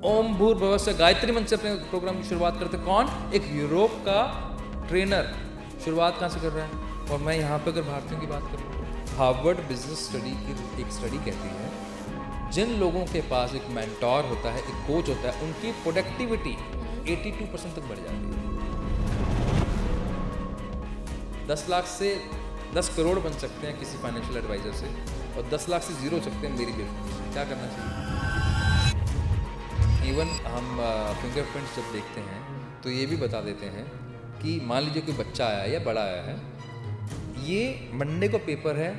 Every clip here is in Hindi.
ओम भूर्भुवः स्वः गायत्री मंत्र से अपने प्रोग्राम की शुरुआत करते। कौन? एक यूरोप का ट्रेनर शुरुआत कहाँ से कर रहा है? और मैं यहाँ पे अगर भारतीयों की बात करूँ, हार्वर्ड बिजनेस स्टडी की एक स्टडी कहती है जिन लोगों के पास एक मेंटोर होता है, एक कोच होता है, उनकी प्रोडक्टिविटी 82% तक बढ़ जाती है। 10 लाख से 10 करोड़ बन सकते हैं किसी फाइनेंशियल एडवाइजर से, और 10 लाख से जीरो सकते हैं मेरी बेवकूफ़ी से। क्या करना चाहिए? इवन हम फिंगरप्रिंट्स जब देखते हैं तो ये भी बता देते हैं कि मान लीजिए कोई बच्चा आया या बड़ा आया है, ये मंडे को पेपर है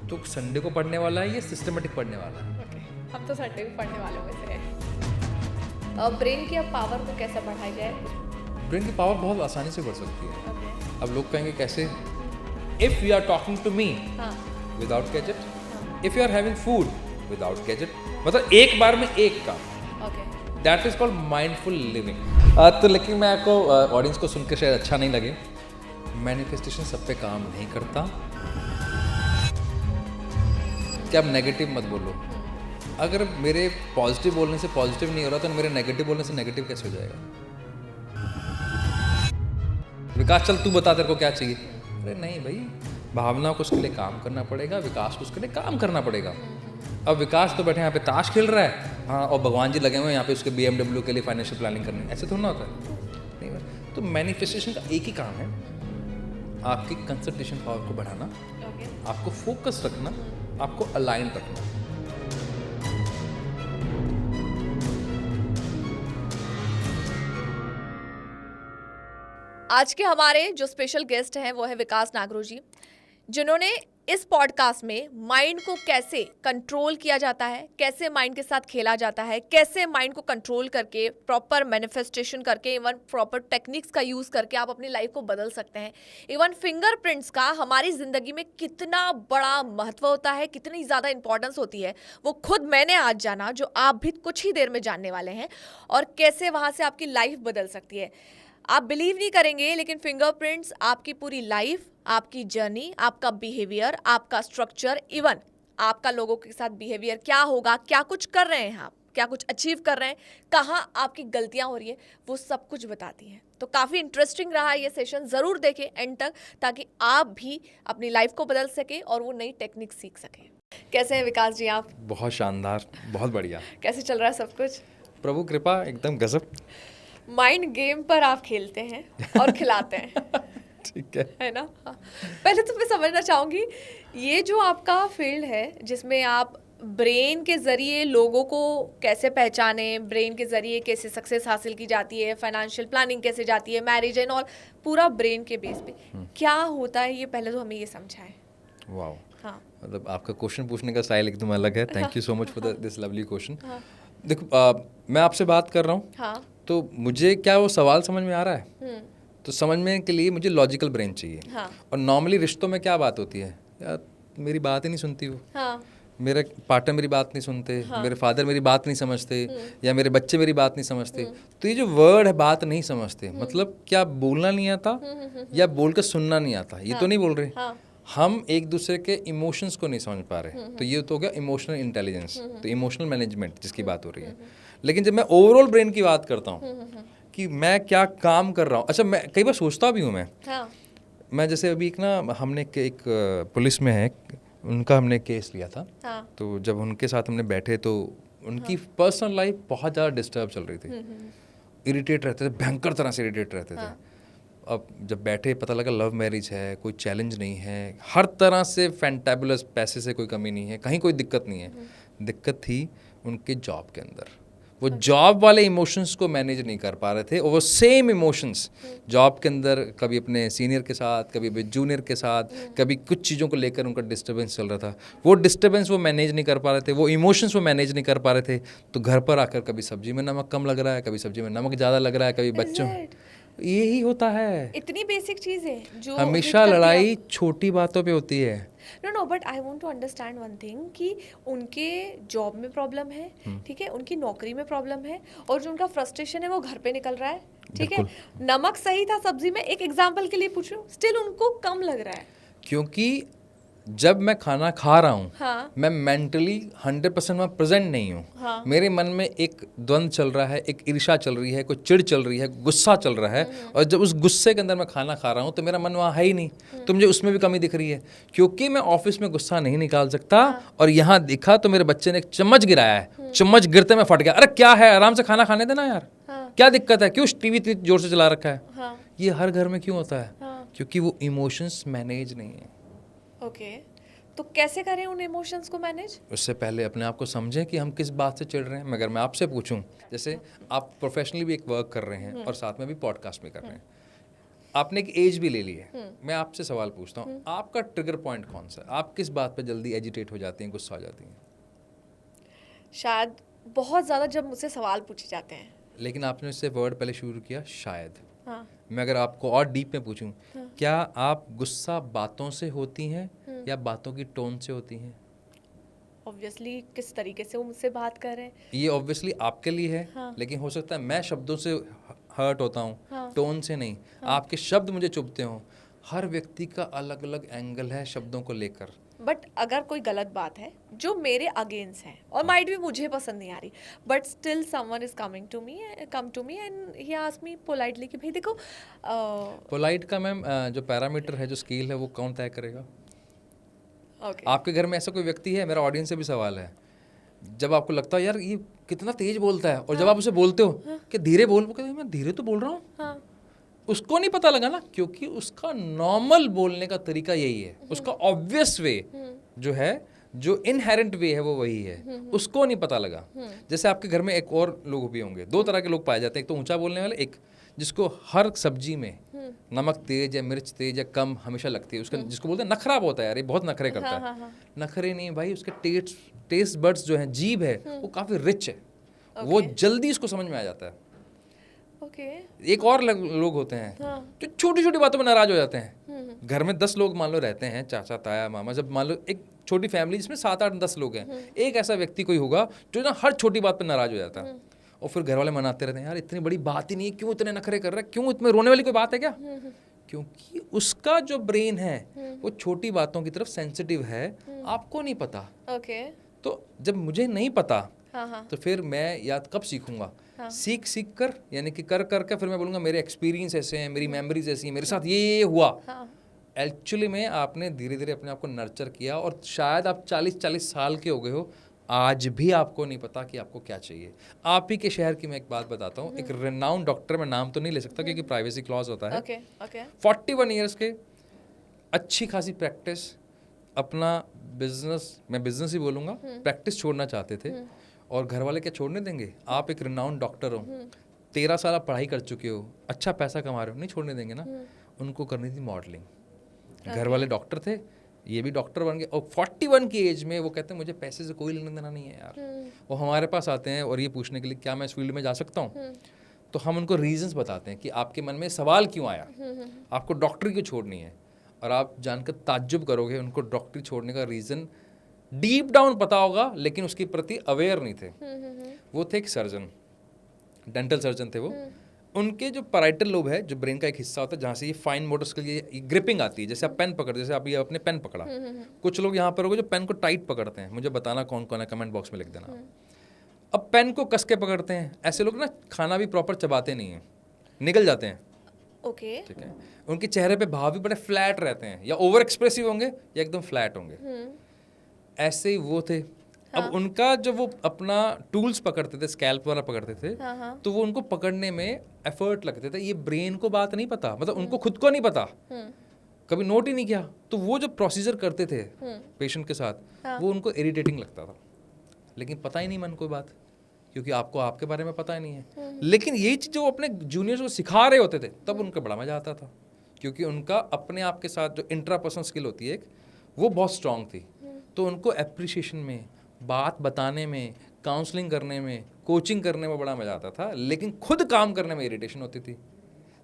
तो संडे को पढ़ने वाला है, ये सिस्टमेटिक पढ़ने वाला है। हम तो संडे को पढ़ने वालों में से हैं। ब्रेन की अब पावर को कैसे बढ़ाई जाए? ब्रेन की पावर बहुत आसानी से बढ़ सकती है। अब लोग कहेंगे कैसे? If you are talking to me without gadget, if you are having food without gadget, मतलब एक बार में एक काम। That is called mindful living. तो लेकिन मैं आपको ऑडियंस को सुनकर शायद अच्छा नहीं लगे, मैनिफेस्टेशन सब पे काम नहीं करता। क्या आप नेगेटिव मत बोलो। अगर मेरे पॉजिटिव बोलने से पॉजिटिव नहीं हो रहा तो मेरे नेगेटिव बोलने से नेगेटिव कैसे हो जाएगा? विकास चल तू बता तेरे को क्या चाहिए। अरे नहीं भाई, भावना को उसके लिए काम करना पड़ेगा, विकास को उसके लिए काम करना पड़ेगा। अब विकास तो बैठे यहाँ पे ताश खेल रहा है, हाँ, और भगवान जी लगे हुए हैं यहाँ पे उसके BMW के लिए फाइनेंशियल प्लानिंग करनी, ऐसे थोड़ा ना होता है। नहीं, तो मैनिफेस्टेशन का एक ही काम है, आपकी कंसंट्रेशन पावर को बढ़ाना, आपको फोकस रखना, आपको अलाइन रखना। आज के हमारे जो स्पेशल गेस्ट हैं वो है विकास नागरू जी, जिन्होंने इस पॉडकास्ट में माइंड को कैसे कंट्रोल किया जाता है, कैसे माइंड के साथ खेला जाता है, कैसे माइंड को कंट्रोल करके प्रॉपर मैनिफेस्टेशन करके, इवन प्रॉपर टेक्निक्स का यूज़ करके आप अपनी लाइफ को बदल सकते हैं। इवन फिंगरप्रिंट्स का हमारी ज़िंदगी में कितना बड़ा महत्व होता है, कितनी ज़्यादा इंपॉर्टेंस होती है, वो खुद मैंने आज जाना, जो आप भी कुछ ही देर में जानने वाले हैं, और कैसे वहाँ से आपकी लाइफ बदल सकती है। आप बिलीव नहीं करेंगे, लेकिन फिंगरप्रिंट्स आपकी पूरी लाइफ, आपकी जर्नी, आपका बिहेवियर, आपका स्ट्रक्चर, इवन आपका लोगों के साथ बिहेवियर क्या होगा, क्या कुछ कर रहे हैं आप, क्या कुछ अचीव कर रहे हैं, कहाँ आपकी गलतियां हो रही है, वो सब कुछ बताती हैं। तो काफ़ी इंटरेस्टिंग रहा ये सेशन, ज़रूर देखें एंड तक, ताकि आप भी अपनी लाइफ को बदल सकें और वो नई टेक्निक सीख सकें। कैसे हैं विकास जी आप? बहुत शानदार, बहुत बढ़िया। कैसे चल रहा है सब कुछ? प्रभु कृपा, एकदम गजब। माइंड गेम पर आप खेलते हैं और खिलाते हैं। ठीक है ना? हाँ। पहले तो मैं समझना चाहूँगी, ये जो आपका फील्ड है जिसमें आप ब्रेन के ज़रिए लोगों को कैसे पहचाने, ब्रेन के ज़रिए कैसे सक्सेस हासिल की जाती है, फाइनेंशियल प्लानिंग कैसे जाती है, मैरिज एंड ऑल, पूरा ब्रेन के बेस पे क्या होता है, ये पहले तो हमें ये समझाएं। वाओ। हाँ, मतलब आपका क्वेश्चन पूछने का स्टाइल एकदम अलग है। Thank you so much for this lovely question. देखो, मैं आपसे बात कर रहा हूँ, हाँ, तो मुझे क्या वो सवाल समझ में आ रहा है? तो समझने के लिए मुझे लॉजिकल ब्रेन चाहिए। हाँ, और नॉर्मली रिश्तों में क्या बात होती है, यार मेरी बात ही नहीं सुनती वो, हाँ, मेरे पार्टनर मेरी बात नहीं सुनते, मेरे फादर मेरी बात नहीं समझते, या मेरे बच्चे मेरी बात नहीं समझते। तो ये जो वर्ड है बात नहीं समझते, मतलब क्या बोलना नहीं आता या बोल कर सुनना नहीं आता, ये तो नहीं बोल रहे। हम एक दूसरे के इमोशंस को नहीं समझ पा रहे, तो ये तो हो गया इमोशनल इंटेलिजेंस, तो इमोशनल मैनेजमेंट जिसकी बात हो रही है। लेकिन जब मैं ओवरऑल ब्रेन की बात करता हूँ कि मैं क्या काम कर रहा हूँ, अच्छा मैं कई बार सोचता भी हूँ मैं जैसे अभी एक ना हमने एक पुलिस में है, उनका हमने केस लिया था। तो जब उनके साथ हमने बैठे तो उनकी पर्सनल लाइफ बहुत ज़्यादा डिस्टर्ब चल रही थी, इरिटेट रहते थे, भयंकर तरह से इरिटेट रहते थे। अब जब बैठे पता लगा लव मैरिज है, कोई चैलेंज नहीं है, हर तरह से फैंटेबुलस, पैसे से कोई कमी नहीं है, कहीं कोई दिक्कत नहीं है। दिक्कत थी उनके जॉब के अंदर, वो जॉब वाले इमोशंस को मैनेज नहीं कर पा रहे थे, और वो सेम इमोशंस जॉब के अंदर कभी अपने सीनियर के साथ, कभी जूनियर के साथ, कभी कुछ चीज़ों को लेकर उनका डिस्टर्बेंस चल रहा था। वो डिस्टर्बेंस वो मैनेज नहीं कर पा रहे थे, वो इमोशंस वो मैनेज नहीं कर पा रहे थे। तो घर पर आकर कभी सब्जी में नमक कम लग रहा है, कभी सब्जी में नमक ज़्यादा लग रहा है, कभी बच्चों, यही होता है। इतनी बेसिक चीज़ है जो हमेशा लड़ाई छोटी बातों पे होती है। No but I want to understand one thing कि उनके जॉब में प्रॉब्लम है, ठीक है, उनकी नौकरी में प्रॉब्लम है, और जो उनका फ्रस्ट्रेशन है वो घर पे निकल रहा है, ठीक है। नमक सही था सब्जी में, एक एग्जांपल के लिए पूछ रही हूँ, स्टिल उनको कम लग रहा है, क्योंकि जब मैं खाना खा रहा हूँ हाँ। मैं मेंटली 100% में प्रेजेंट नहीं हूँ। हाँ। मेरे मन में एक द्वंद चल रहा है, एक ईर्ष्या चल रही है, कोई चिढ़ चल रही है, गुस्सा चल रहा है, और जब उस गुस्से के अंदर मैं खाना खा रहा हूँ तो मेरा मन वहाँ है ही नहीं, तो मुझे उसमें भी कमी दिख रही है, क्योंकि मैं ऑफिस में गुस्सा नहीं निकाल सकता। और यहाँ दिखा तो मेरे बच्चे ने एक चम्मच गिराया है, चम्मच गिरते मैं फट गया। अरे क्या है, आराम से खाना खाने देना यार, क्या दिक्कत है, क्यों टीवी इतनी जोर से चला रखा है। ये हर घर में क्यों होता है? क्योंकि वो इमोशंस मैनेज नहीं है। ओके, तो कैसे करें उन इमोशंस को मैनेज? उससे पहले अपने आप को समझें कि हम किस बात से चिढ़ रहे हैं। मगर मैं आपसे पूछूं, जैसे आप प्रोफेशनली भी एक वर्क कर रहे हैं और साथ में भी पॉडकास्ट भी कर रहे हैं, आपने एक एज भी ले ली है, मैं आपसे सवाल पूछता हूँ, आपका ट्रिगर पॉइंट कौन सा है? आप किस बात पे जल्दी एजिटेट हो जाती हैं, गुस्सा हो जाती हैं? शायद बहुत ज़्यादा जब मुझसे सवाल पूछे जाते हैं। लेकिन आपने उससे वर्ड पहले शुरू किया शायद। हाँ। मैं अगर आपको और डीप में पूछूं, क्या आप गुस्सा बातों से होती हैं या बातों की टोन से होती हैं? ऑब्वियसली किस तरीके से वो मुझसे बात कर रहे हैं। ये ऑब्वियसली आपके लिए है। हाँ। लेकिन हो सकता है मैं शब्दों से हर्ट होता हूँ, हाँ। टोन से नहीं। आपके शब्द मुझे चुभते हों। हर व्यक्ति का अलग अलग एंगल है शब्दों को लेकर। बट अगर कोई गलत बात है जो मेरे अगेंस्ट है और माइट भी मुझे पसंद नहीं आ रही, but still someone is come to me and he asked me politely कि भाई देखो, पोलाइट का मैम जो पैरामीटर है, जो स्केल है, वो कौन तय करेगा? ओके। आपके घर में ऐसा कोई व्यक्ति है, मेरा ऑडियंस से भी सवाल है, जब आपको लगता है यार ये कितना तेज बोलता है, और जब आप उसे बोलते हो कि धीरे बोल, वो कहते हैं मैं धीरे तो बोल रहा हूँ। हाँ। उसको नहीं पता लगा ना, क्योंकि उसका नॉर्मल बोलने का तरीका यही है, उसका ऑब्वियस वे जो है, जो इनहेरेंट वे है, वो वही है, उसको नहीं पता लगा। जैसे आपके घर में एक और लोग भी होंगे, दो तरह के लोग पाए जाते हैं, एक तो ऊंचा बोलने वाले, एक जिसको हर सब्जी में नमक तेज या मिर्च तेज या कम हमेशा लगती है, उसका जिसको बोलते हैं नखरा होता है, यार ये बहुत नखरे करता है। नखरे नहीं भाई, उसके टेस्ट बड्स जो हैं, जीभ है, वो काफी रिच है, वो जल्दी उसको समझ में आ जाता है। ओके। एक और लोग होते हैं जो छोटी छोटी बातों में नाराज हो जाते हैं। घर में 10 लोग मान लो रहते हैं, चाचा ताया मामा, जब मान लो एक छोटी फैमिली जिसमें 7 8 10 लोग हैं, एक ऐसा व्यक्ति कोई होगा जो ना हर छोटी बात पर नाराज हो जाता है, और फिर घर वाले मनाते रहते हैं, यार इतनी बड़ी बात ही नहीं है, क्यों इतने नखरे कर रहा है, क्यों इतने रोने वाली कोई बात है क्या? क्योंकि उसका जो ब्रेन है वो छोटी बातों की तरफ सेंसिटिव है, आपको नहीं पता। ओके। तो जब मुझे नहीं पता, हाँ। तो फिर मैं याद कब सीखूंगा? सीख कर, यानी कि कर कर फिर मैं बोलूँगा मेरे एक्सपीरियंस ऐसे हैं, मेरी मेमोरीज ऐसी हैं, मेरे साथ ये हुआ। एक्चुअली में आपने धीरे धीरे अपने आप को नर्चर किया, और शायद आप 40 साल के हो गए हो, आज भी आपको नहीं पता कि आपको क्या चाहिए। आप ही के शहर की मैं एक बात बताता हूँ, एक रेनाउंड डॉक्टर, मैं नाम तो नहीं ले सकता क्योंकि प्राइवेसी क्लॉज होता है। ओके। 41 ईयर्स के, अच्छी खासी प्रैक्टिस, अपना बिजनेस, मैं बिजनेस ही बोलूँगा, प्रैक्टिस छोड़ना चाहते थे, और घर वाले क्या छोड़ने देंगे? आप एक रिनाउंड डॉक्टर हो, 13 साल आप पढ़ाई कर चुके हो, अच्छा पैसा कमा रहे हो, नहीं छोड़ने देंगे ना। उनको करनी थी मॉडलिंग। घर वाले डॉक्टर थे, ये भी डॉक्टर बन गए, और 41 की एज में वो कहते हैं मुझे पैसे से कोई लेना देना नहीं है यार। वो हमारे पास आते हैं और ये पूछने के लिए क्या मैं इस फील्ड में जा सकता हूँ, तो हम उनको रीजंस बताते हैं कि आपके मन में सवाल क्यों आया, आपको डॉक्टरी क्यों छोड़नी है। और आप जानकर ताज्जुब करोगे, उनको डॉक्टरी छोड़ने का रीज़न डीप डाउन पता होगा, लेकिन उसके प्रति अवेयर नहीं थे। वो थे एक सर्जन, डेंटल सर्जन थे वो। उनके जो पैराइटल लोब है, जो ब्रेन का एक हिस्सा होता है जहाँ से ये फाइन मोटर्स के लिए ग्रिपिंग आती है, जैसे आप पेन पकड़, जैसे आप ये अपने पेन पकड़ा, कुछ लोग यहाँ पर होंगे जो पेन को टाइट पकड़ते हैं, मुझे बताना कौन कौन है, कमेंट बॉक्स में लिख देना। अब पेन को कस के पकड़ते हैं, ऐसे लोग ना खाना भी प्रॉपर चबाते नहीं हैं, निकल जाते हैं। ओके। ठीक है, उनके चेहरे पे भाव भी बड़े फ्लैट रहते हैं, या ओवर एक्सप्रेसिव होंगे या एकदम फ्लैट होंगे। ऐसे ही वो थे। अब उनका जब वो अपना टूल्स पकड़ते थे, स्कैल्प वाला पकड़ते थे, तो वो उनको पकड़ने में एफर्ट लगते थे। ये ब्रेन को बात नहीं पता, मतलब उनको खुद को नहीं पता, कभी नोट ही नहीं किया। तो वो जो प्रोसीजर करते थे पेशेंट के साथ, वो उनको इरिटेटिंग लगता था, लेकिन पता ही नहीं मन कोई बात, क्योंकि आपको आपके बारे में पता ही नहीं है। लेकिन यही चीज़ जो अपने जूनियर्स को सिखा रहे होते थे, तब उनका बड़ा मजा आता था, क्योंकि उनका अपने आप के साथ जो इंट्रापर्सनल स्किल होती है, वो बहुत स्ट्रांग थी। तो उनको अप्रिसिएशन में, बात बताने में, काउंसलिंग करने में, कोचिंग करने में बड़ा मजा आता था, लेकिन खुद काम करने में इरिटेशन होती थी।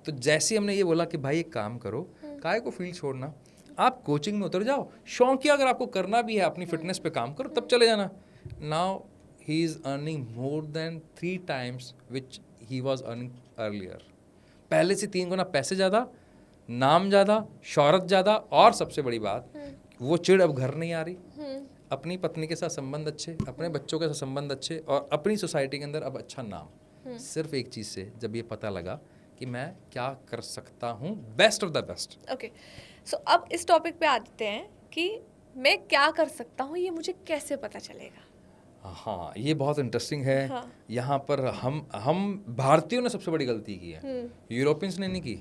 तो जैसे हमने ये बोला कि भाई एक काम करो, काहे को फील्ड छोड़ना, आप कोचिंग में उतर जाओ, शौकिया अगर आपको करना भी है, अपनी फिटनेस पे काम करो, तब चले जाना। Now he is earning more than 3 times which he was earning earlier. पहले से 3 गुना पैसे ज़्यादा, नाम ज़्यादा, शोहरत ज़्यादा, और सबसे बड़ी बात वो चिढ़ अब घर नहीं आ रही, अपनी पत्नी के साथ संबंध अच्छे, अपने बच्चों के साथ संबंध अच्छे, और अपनी सोसाइटी के अंदर अब अच्छा नाम, सिर्फ एक चीज़ से, जब ये पता लगा कि मैं क्या कर सकता हूँ best of the best. Okay, so अब इस टॉपिक पे आते हैं कि मैं क्या कर सकता हूँ, ये मुझे कैसे पता चलेगा? हाँ, ये बहुत इंटरेस्टिंग है। हाँ। यहाँ पर हम भारतीयों ने सबसे बड़ी गलती की है, यूरोपियंस ने नहीं की,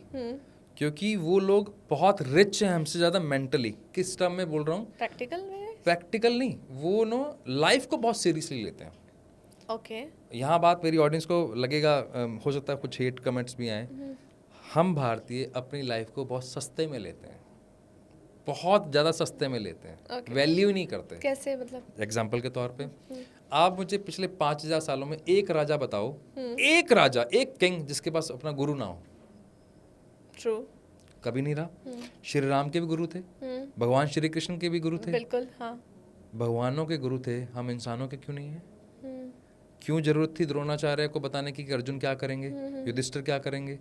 क्योंकि वो लोग बहुत रिच हैं हमसे ज़्यादा मेंटली। किस टर्म में बोल रहा हूँ? प्रैक्टिकल में? प्रैक्टिकल नहीं, वो लाइफ को बहुत सीरियसली लेते हैं। ओके। यहाँ बात मेरी ऑडियंस को लगेगा, हो सकता है कुछ हेट कमेंट्स भी आए, हम भारतीय अपनी लाइफ को बहुत सस्ते में लेते हैं, बहुत ज़्यादा सस्ते में लेते हैं, वैल्यू नहीं करते। कैसे मतलब? एग्जाम्पल के तौर पे आप मुझे पिछले 5000 सालों में एक राजा बताओ, एक राजा, एक किंग जिसके पास अपना गुरु ना हो। ट्रू। कभी नहीं रहा। श्री राम के भी गुरु थे, भगवान श्री कृष्ण के भी गुरु थे। बिल्कुल, हाँ। भगवानों के गुरु थे, हम इंसानों के क्यों नहीं है? क्यों जरूरत थी द्रोणाचार्य को बताने की कि अर्जुन क्या करेंगे, युधिष्ठिर क्या करेंगे?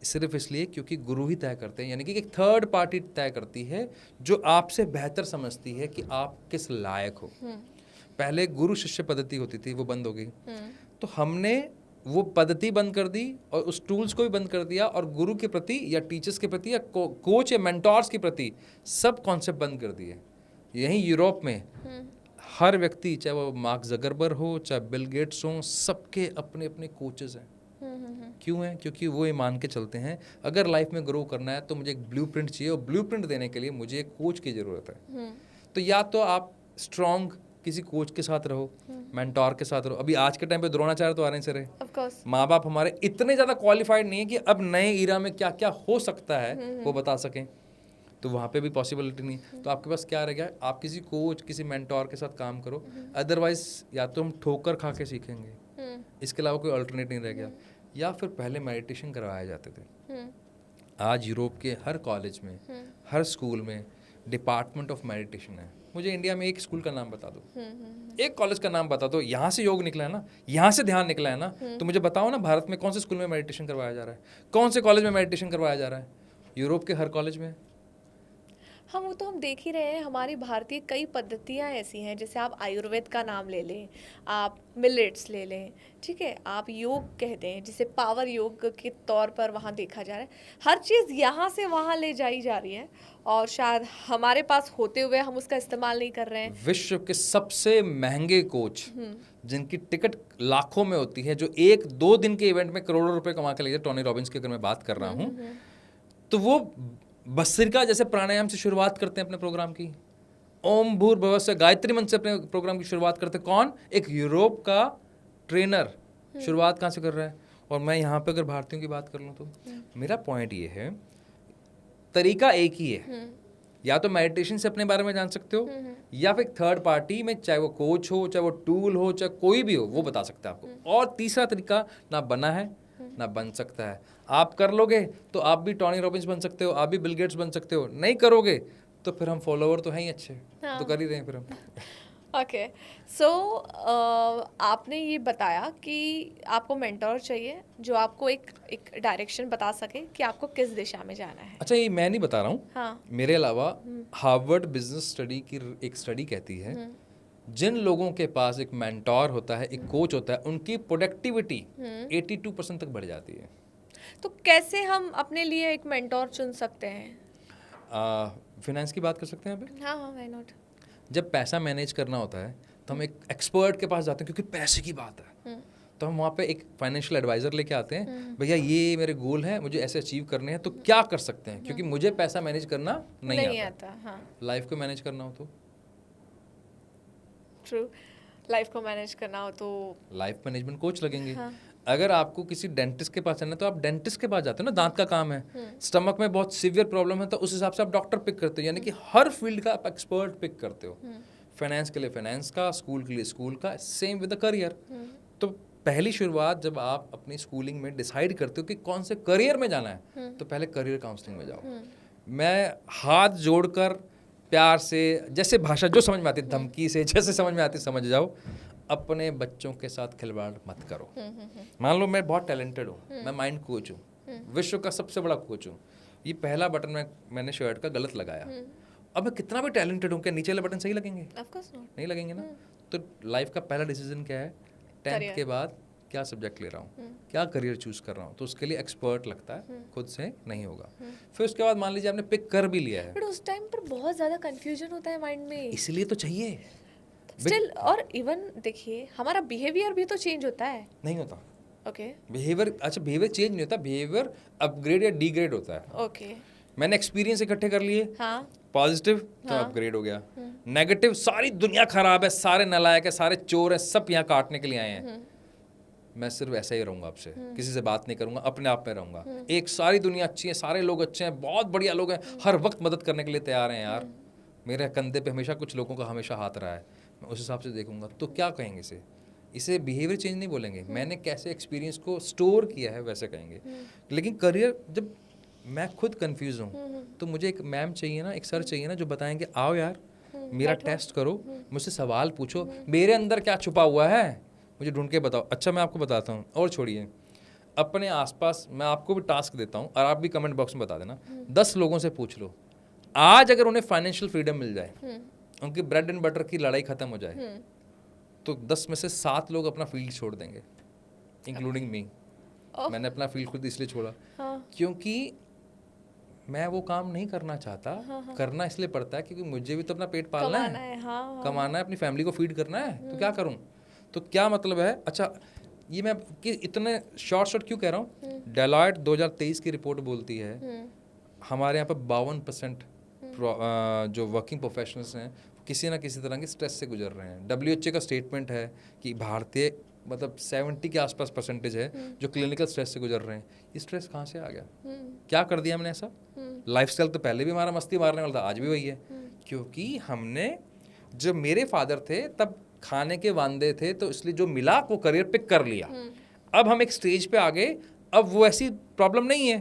सिर्फ इसलिए क्योंकि गुरु ही तय करते हैं, यानी कि एक थर्ड पार्टी तय करती है जो आपसे बेहतर समझती है कि आप किस लायक हो। पहले गुरु शिष्य पद्धति होती थी, वो बंद हो गई, तो हमने वो पद्धति बंद कर दी और उस टूल्स को भी बंद कर दिया, और गुरु के प्रति या टीचर्स के प्रति या कोच या मेंटोर्स के प्रति सब कॉन्सेप्ट बंद कर दिए। यहीं यूरोप में हर व्यक्ति, चाहे वो मार्क जगरबर्ग हो, चाहे बिल गेट्स हो, सबके अपने अपने कोचेस हैं। क्यों हैं? क्योंकि वो ये मान के चलते हैं अगर लाइफ में ग्रो करना है तो मुझे एक ब्लूप्रिंट चाहिए, और ब्लूप्रिंट देने के लिए मुझे एक कोच की ज़रूरत है। तो या तो आप स्ट्रॉन्ग किसी कोच के साथ रहो, मेंटोर के साथ रहो। अभी आज के टाइम पे द्रोणाचार्य तो आ नहीं से रहे, ऑफ कोर्स। माँ बाप हमारे इतने ज़्यादा क्वालिफाइड नहीं है कि अब नए ईरा में क्या क्या हो सकता है वो बता सकें, तो वहाँ पे भी पॉसिबिलिटी नहीं। तो आपके पास क्या रह गया? आप किसी कोच, किसी मेंटोर के साथ काम करो, अदरवाइज या तो हम ठोकर खा के सीखेंगे, इसके अलावा कोई अल्टरनेट नहीं रह गया। या फिर पहले मेडिटेशन करवाए जाते थे, आज यूरोप के हर कॉलेज में, हर स्कूल में डिपार्टमेंट ऑफ मेडिटेशन है। मुझे इंडिया में एक स्कूल का नाम बता दो, एक कॉलेज का नाम बता दो, यहाँ से योग निकला है ना, यहाँ से ध्यान निकला है ना, तो मुझे बताओ ना भारत में कौन से स्कूल में मेडिटेशन करवाया जा रहा है, कौन से कॉलेज में मेडिटेशन करवाया जा रहा है? यूरोप के हर कॉलेज में। हाँ, वो तो हम देख ही रहे हैं। हमारी भारतीय कई पद्धतियाँ ऐसी हैं, जैसे आप आयुर्वेद का नाम ले लें, आप मिलेट्स ले लें, ठीक है, आप योग कह दें जिसे पावर योग के तौर पर वहाँ देखा जा रहा है। हर चीज़ यहाँ से वहाँ ले जाई जा रही है, और शायद हमारे पास होते हुए हम उसका इस्तेमाल नहीं कर रहे हैं। विश्व के सबसे महंगे कोच जिनकी टिकट लाखों में होती है, जो 1-2 दिन के इवेंट में करोड़ों रुपए कमा के ले जाए, टोनी रॉबिन्स की अगर मैं बात कर रहा हूँ, तो वो भस्त्रिका जैसे प्राणायाम से शुरुआत करते हैं अपने प्रोग्राम की, ओम भूर्भुवः से, गायत्री मंत्र से अपने प्रोग्राम की शुरुआत करते हैं। कौन? एक यूरोप का ट्रेनर शुरुआत कहाँ से कर रहा है? और मैं यहाँ पे अगर भारतीयों की बात कर लूँ तो मेरा पॉइंट ये है, तरीका एक ही है, या तो मेडिटेशन से अपने बारे में जान सकते हो, या फिर थर्ड पार्टी में, चाहे वो कोच हो, चाहे वो टूल हो, चाहे कोई भी हो, वो बता सकता है आपको। और तीसरा तरीका ना बना है ना बन सकता है। आप कर लोगे तो आप भी टोनी रॉबिन्स बन सकते हो, आप भी बिल गेट्स बन सकते हो, नहीं करोगे तो फिर हम फॉलोवर तो हैं ही अच्छे, तो कर ही रहे हैं फिर हम। ओके, सो आपने ये बताया कि आपको मेंटोर चाहिए जो आपको एक डायरेक्शन बता सके कि आपको किस दिशा में जाना है। अच्छा, ये मैं नहीं बता रहा हूँ, हाँ। मेरे अलावा हार्वर्ड बिजनेस स्टडी की एक स्टडी कहती है जिन लोगों के पास एक मेंटोर होता है, एक कोच होता है, उनकी प्रोडक्टिविटी 82% तक बढ़ जाती है। तो कैसे हम अपने लिए एक मेंटोर चुन सकते हैं? फिनेंस की बात कर सकते हैं अभी। हाँ, व्हाई नॉट। जब पैसा मैनेज करना होता है तो हम एक एक्सपर्ट के पास जाते हैं, क्योंकि पैसे की बात है, तो हम वहाँ पे एक फाइनेंशियल एडवाइजर लेके आते हैं, भैया ये मेरे गोल है, मुझे ऐसे अचीव करने हैं, तो क्या कर सकते हैं, क्योंकि मुझे पैसा मैनेज करना नहीं आता। हाँ। लाइफ को मैनेज करना हो तो, ट्रू, लाइफ को मैनेज करना हो तो लाइफ मैनेजमेंट कोच लगेंगे। अगर आपको किसी डेंटिस्ट के पास जाना है तो आप डेंटिस्ट के पास जाते हो ना, दांत का काम है। स्टमक में बहुत सीवियर प्रॉब्लम है तो उस हिसाब से आप डॉक्टर पिक करते हो, यानी कि हर फील्ड का आप एक्सपर्ट पिक करते हो। फाइनेंस के लिए फाइनेंस का, स्कूल के लिए स्कूल का, सेम विद द करियर। तो पहली शुरुआत जब आप अपनी स्कूलिंग में डिसाइड करते हो कि कौन से करियर में जाना है, तो पहले करियर काउंसलिंग में जाओ। मैं हाथ जोड़कर प्यार से, जैसे भाषा जो समझ में आती, धमकी से जैसे समझ में आती समझ जाओ, अपने बच्चों के साथ खिलवाड़ मत करो। मान लो मैं बहुत टैलेंटेड हूँ, मैं माइंड कोच हूँ, विश्व का सबसे बड़ा कोच हूँ, ये पहला बटन मैंने शर्ट का गलत लगाया अब मैं कितना भी टैलेंटेड हूँ, क्या नीचे वाले बटन सही लगेंगे? Of course not. नहीं लगेंगे ना। तो लाइफ का पहला डिसीजन क्या है? 10th Career. के बाद क्या सब्जेक्ट ले रहा हूँ, क्या करियर चूज कर रहा हूँ, तो उसके लिए एक्सपर्ट लगता है, खुद से नहीं होगा। फिर उसके बाद मान लीजिए आपने पिक कर भी लिया है, बट उस टाइम पर बहुत ज्यादा कंफ्यूजन होता है माइंड में इसलिए तो चाहिए। स्टिल। और इवन देखिए हमारा बिहेवियर भी तो चेंज होता है। नहीं होता ओके बिहेवियर। अच्छा, बिहेवियर चेंज नहीं होता, बिहेवियर अपग्रेड या डिग्रेड होता है। ओके मैंने एक्सपीरियंस इकट्ठे कर लिए, हाँ पॉजिटिव तो अपग्रेड हो गया, नेगेटिव सारी दुनिया खराब है, सारे नालायक है, सारे चोर है, सब यहाँ काटने के लिए आए हैं, मैं सिर्फ ऐसा ही रहूंगा, आपसे किसी से बात नहीं करूंगा, अपने आप में रहूंगा। एक सारी दुनिया अच्छी है, सारे लोग अच्छे हैं, बहुत बढ़िया लोग हैं, हर वक्त मदद करने के लिए तैयार हैं यार, मेरे कंधे पे हमेशा कुछ लोगों का हमेशा हाथ रहा है, मैं उस हिसाब से देखूंगा। तो क्या कहेंगे इसे बिहेवियर चेंज नहीं बोलेंगे, मैंने कैसे एक्सपीरियंस को स्टोर किया है वैसे कहेंगे। लेकिन करियर, जब मैं खुद कंफ्यूज हूँ तो मुझे एक मैम चाहिए ना, एक सर चाहिए ना, जो बताएंगे आओ यार मेरा टेस्ट करो, मुझसे सवाल पूछो, मेरे अंदर क्या छुपा हुआ है मुझे ढूंढ के बताओ। अच्छा मैं आपको बताता हूँ, और छोड़िए अपने आसपास, मैं आपको भी टास्क देता हूँ और आप भी कमेंट बॉक्स में बता देना, 10 लोगों से पूछ लो आज अगर उन्हें फाइनेंशियल फ्रीडम मिल जाए, उनकी ब्रेड एंड बटर की लड़ाई खत्म हो जाए, तो 10 में से 7 लोग अपना फील्ड छोड़ देंगे, इंक्लूडिंग मी। मैंने अपना फील्ड खुद इसलिए छोड़ा क्योंकि मैं वो काम नहीं करना चाहता, करना इसलिए पड़ता है क्योंकि मुझे भी तो अपना पेट पालना है, कमाना है, अपनी फैमिली को फीड करना है, तो क्या करूं। तो क्या मतलब है, अच्छा ये मैं कि इतने शॉर्ट क्यों कह रहा हूँ, डेलॉयट 2023 की रिपोर्ट बोलती है हमारे यहाँ पर 52% जो वर्किंग प्रोफेशनल्स हैं किसी ना किसी तरह के स्ट्रेस से गुजर रहे हैं। WHO का स्टेटमेंट है कि भारतीय मतलब 70 के आसपास परसेंटेज है जो क्लिनिकल स्ट्रेस से गुजर रहे हैं। ये स्ट्रेस कहाँ से आ गया, क्या कर दिया हमने ऐसा? लाइफस्टाइल तो पहले भी हमारा मस्ती मारने वाला था, आज भी वही है, क्योंकि हमने, जब मेरे फादर थे तब खाने के वांदे थे, तो इसलिए जो मिला वो करियर पिक कर लिया। अब हम एक स्टेज पे आ गए, अब वो ऐसी प्रॉब्लम नहीं है।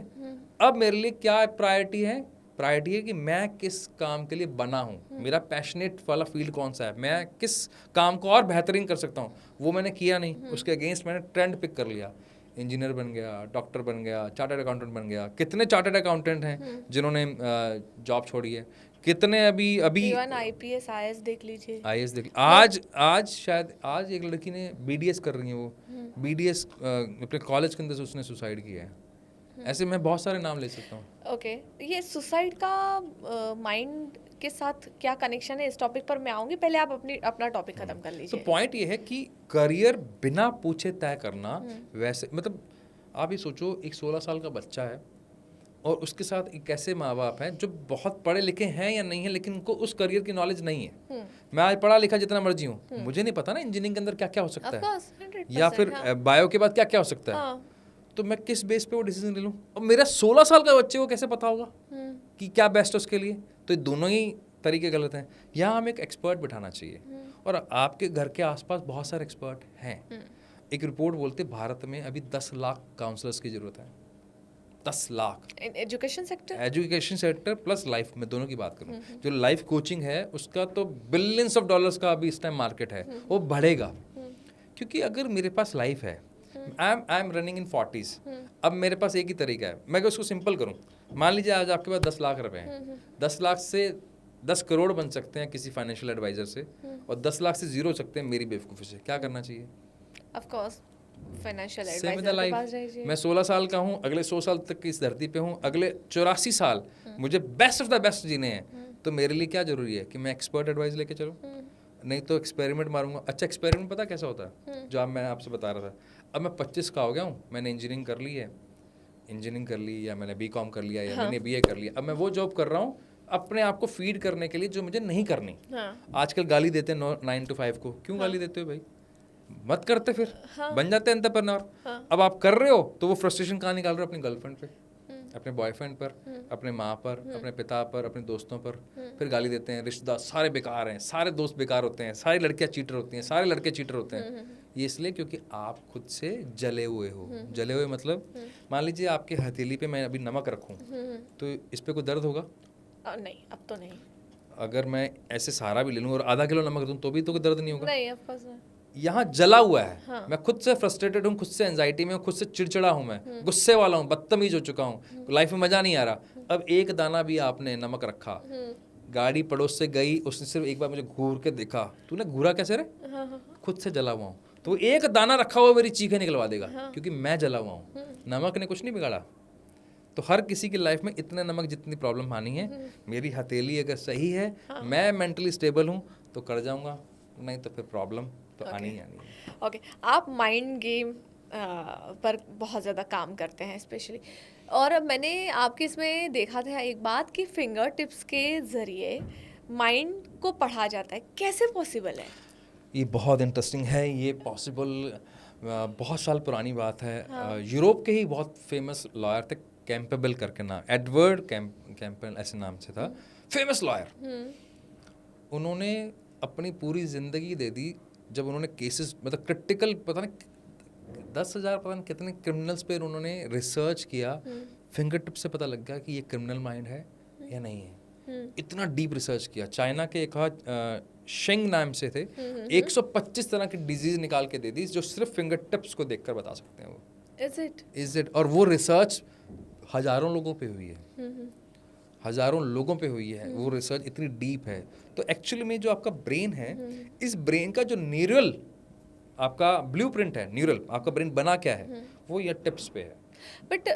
अब मेरे लिए क्या प्रायोरिटी है? प्रायोरिटी है कि मैं किस काम के लिए बना हूँ, मेरा पैशनेट वाला फील्ड कौन सा है, मैं किस काम को और बेहतरीन कर सकता हूँ। वो मैंने किया नहीं, उसके अगेंस्ट मैंने ट्रेंड पिक कर लिया, इंजीनियर बन गया, डॉक्टर बन गया, चार्टर्ड अकाउंटेंट बन गया। कितने चार्टर्ड अकाउंटेंट हैं जिन्होंने जॉब छोड़ी है, कितने अभी IPS IAS देख लीजिए, IAS देख। आज शायद आज एक लड़की ने BDS कर रही है, वो BDS अपने कॉलेज के अंदर से उसने सुसाइड किया है। ऐसे मैं बहुत सारे नाम ले सकता हूँ। ओके ये सुसाइड का माइंड के साथ क्या कनेक्शन है, इस टॉपिक पर मैं आऊंगी, पहले आप अपना टॉपिक खत्म कर तो लीजिए। पॉइंट ये है कि करियर बिना पूछे तय करना, वैसे मतलब आप ये सोचो एक 16 साल का बच्चा है और उसके साथ एक ऐसे माँ बाप हैं जो बहुत पढ़े लिखे हैं या नहीं है, लेकिन उनको उस करियर की नॉलेज नहीं है। मैं आज पढ़ा लिखा जितना मर्जी हूँ, मुझे नहीं पता ना इंजीनियरिंग के अंदर क्या क्या हो सकता है, या फिर बायो के बाद क्या क्या हो सकता है। तो मैं किस बेस पे वो डिसीजन ले लूँ? और मेरा 16 साल का बच्चे को कैसे पता होगा कि क्या बेस्ट है उसके लिए? तो ये दोनों ही तरीके गलत हैं। यहाँ हमें एक एक्सपर्ट बिठाना चाहिए, और आपके घर के आसपास बहुत सारे एक्सपर्ट हैं। एक रिपोर्ट बोलते भारत में अभी 10 लाख काउंसलर्स की जरूरत है, 10 lakh. Education sector plus life में, दोनों की बात करूँ, जो लाइफ कोचिंग है उसका तो बिलियंस ऑफ डॉलर्स का अभी इस टाइम मार्केट है, वो बढ़ेगा। क्योंकि अगर मेरे पास लाइफ है, I am running in 40s, अब मेरे पास एक ही तरीका है, मैं उसको सिंपल करूं, मान लीजिए आज आपके पास 10 लाख रुपए हैं, 10 लाख से 10 करोड़ बन सकते हैं किसी फाइनेंशियल एडवाइजर से, और 10 लाख से 0 हो सकते हैं मेरी बेवकूफ़ी से। क्या करना चाहिए? Of course financial same advisor के पास जाइए। मैं 16 साल का हूँ, अगले 100 साल तक की इस धरती पे हूँ, अगले 84 साल मुझे बेस्ट ऑफ द बेस्ट जीने हैं, तो मेरे लिए क्या जरूरी है कि मैं एक्सपर्ट एडवाइस लेके चलूँ, नहीं तो एक्सपेरिमेंट मारूंगा। अच्छा एक्सपेरिमेंट पता कैसा होता है, जो मैं आपसे बता रहा था, अब मैं 25 का हो गया हूँ, मैंने इंजीनियरिंग कर ली या मैंने BCom कर लिया या मैंने BA कर लिया, अब मैं वो जॉब कर रहा हूँ अपने आप को फीड करने के लिए जो मुझे नहीं करनी। आजकल गाली देते हैं 9 to 5 को, क्यों गाली देते हो भाई? मत करते फिर, बन जाते हैं एंटरप्रेन्योर। अब आप कर रहे हो तो वो फ्रस्ट्रेशन कहाँ निकाल रहे हो? अपनी गर्लफ्रेंड पे, अपने बॉयफ्रेंड पर, अपने माँ पर, अपने पिता पर, अपने दोस्तों पर। फिर गाली देते हैं, रिश्तेदार सारे बेकार हैं, सारे दोस्त बेकार होते हैं, सारी लड़कियां चीटर होती हैं, सारे लड़के चीटर होते हैं। ये इसलिए क्योंकि आप खुद से जले हुए हो। जले हुए मतलब मान लीजिए आपके हथेली पे मैं अभी नमक रखूं तो इस पे कोई दर्द होगा? नहीं, अब तो नहीं। अगर मैं ऐसे सारा भी ले लूं और आधा किलो नमक दूं तो भी तो कोई दर्द नहीं होगा? नहीं, ऑफ कोर्स नहीं। यहाँ जला हुआ है। मैं खुद से फ्रस्ट्रेटेड हूँ, खुद से एंजाइटी में हूँ, खुद से चिड़चिड़ा हूँ, मैं गुस्से वाला हूँ, बदतमीज हो चुका हूँ, लाइफ में मजा नहीं आ रहा। अब एक दाना भी आपने नमक रखा, गाड़ी पड़ोस से गई, उसने सिर्फ एक बार मुझे घूर के देखा, तूने घूरा कैसे रे, खुद से जला हुआ हूँ, तो एक दाना रखा हुआ मेरी चीखें निकलवा देगा क्योंकि मैं जला हुआ हूँ, नमक ने कुछ नहीं बिगाड़ा। तो हर किसी की लाइफ में इतने नमक जितनी प्रॉब्लम आनी है, मेरी हथेली अगर सही है, मैं मेंटली स्टेबल हूँ तो कर जाऊंगा, नहीं तो फिर प्रॉब्लम तो आनी ही आनी है। ओके, आप माइंड गेम पर बहुत ज़्यादा काम करते हैं स्पेशली, और मैंने आपके इसमें देखा था एक बात कि फिंगर टिप्स के ज़रिए माइंड को पढ़ा जाता है, कैसे पॉसिबल है? ये बहुत इंटरेस्टिंग है, ये पॉसिबल बहुत साल पुरानी बात है। यूरोप के ही बहुत फेमस लॉयर थे, कैम्पेबल करके नाम, एडवर्ड कैम्पेबल ऐसे नाम से था, फेमस लॉयर। उन्होंने अपनी पूरी ज़िंदगी दे दी जब उन्होंने केसेस, मतलब क्रिटिकल, पता नहीं 10,000 पता नहीं कितने क्रिमिनल्स पे उन्होंने रिसर्च किया, फिंगर टिप से पता लग गया कि ये क्रिमिनल माइंड है या नहीं है। इतना डीप रिसर्च किया। चाइना के एक शेंग नाम से थे, 125 तरह की डिजीज निकाल के दे दी जो सिर्फ फिंगर टिप्स को देखकर बता सकते हैं वो। Is it? और वो रिसर्च हजारों लोगों पे हुई है, हजारों लोगों पे हुई है, वो रिसर्च इतनी डीप है। तो एक्चुअली में जो आपका ब्रेन है, इस ब्रेन का जो न्यूरल आपका ब्लूप्रिंट है, न्यूरल आपका ब्रेन बना क्या है, वो ये टिप्स पे है। बट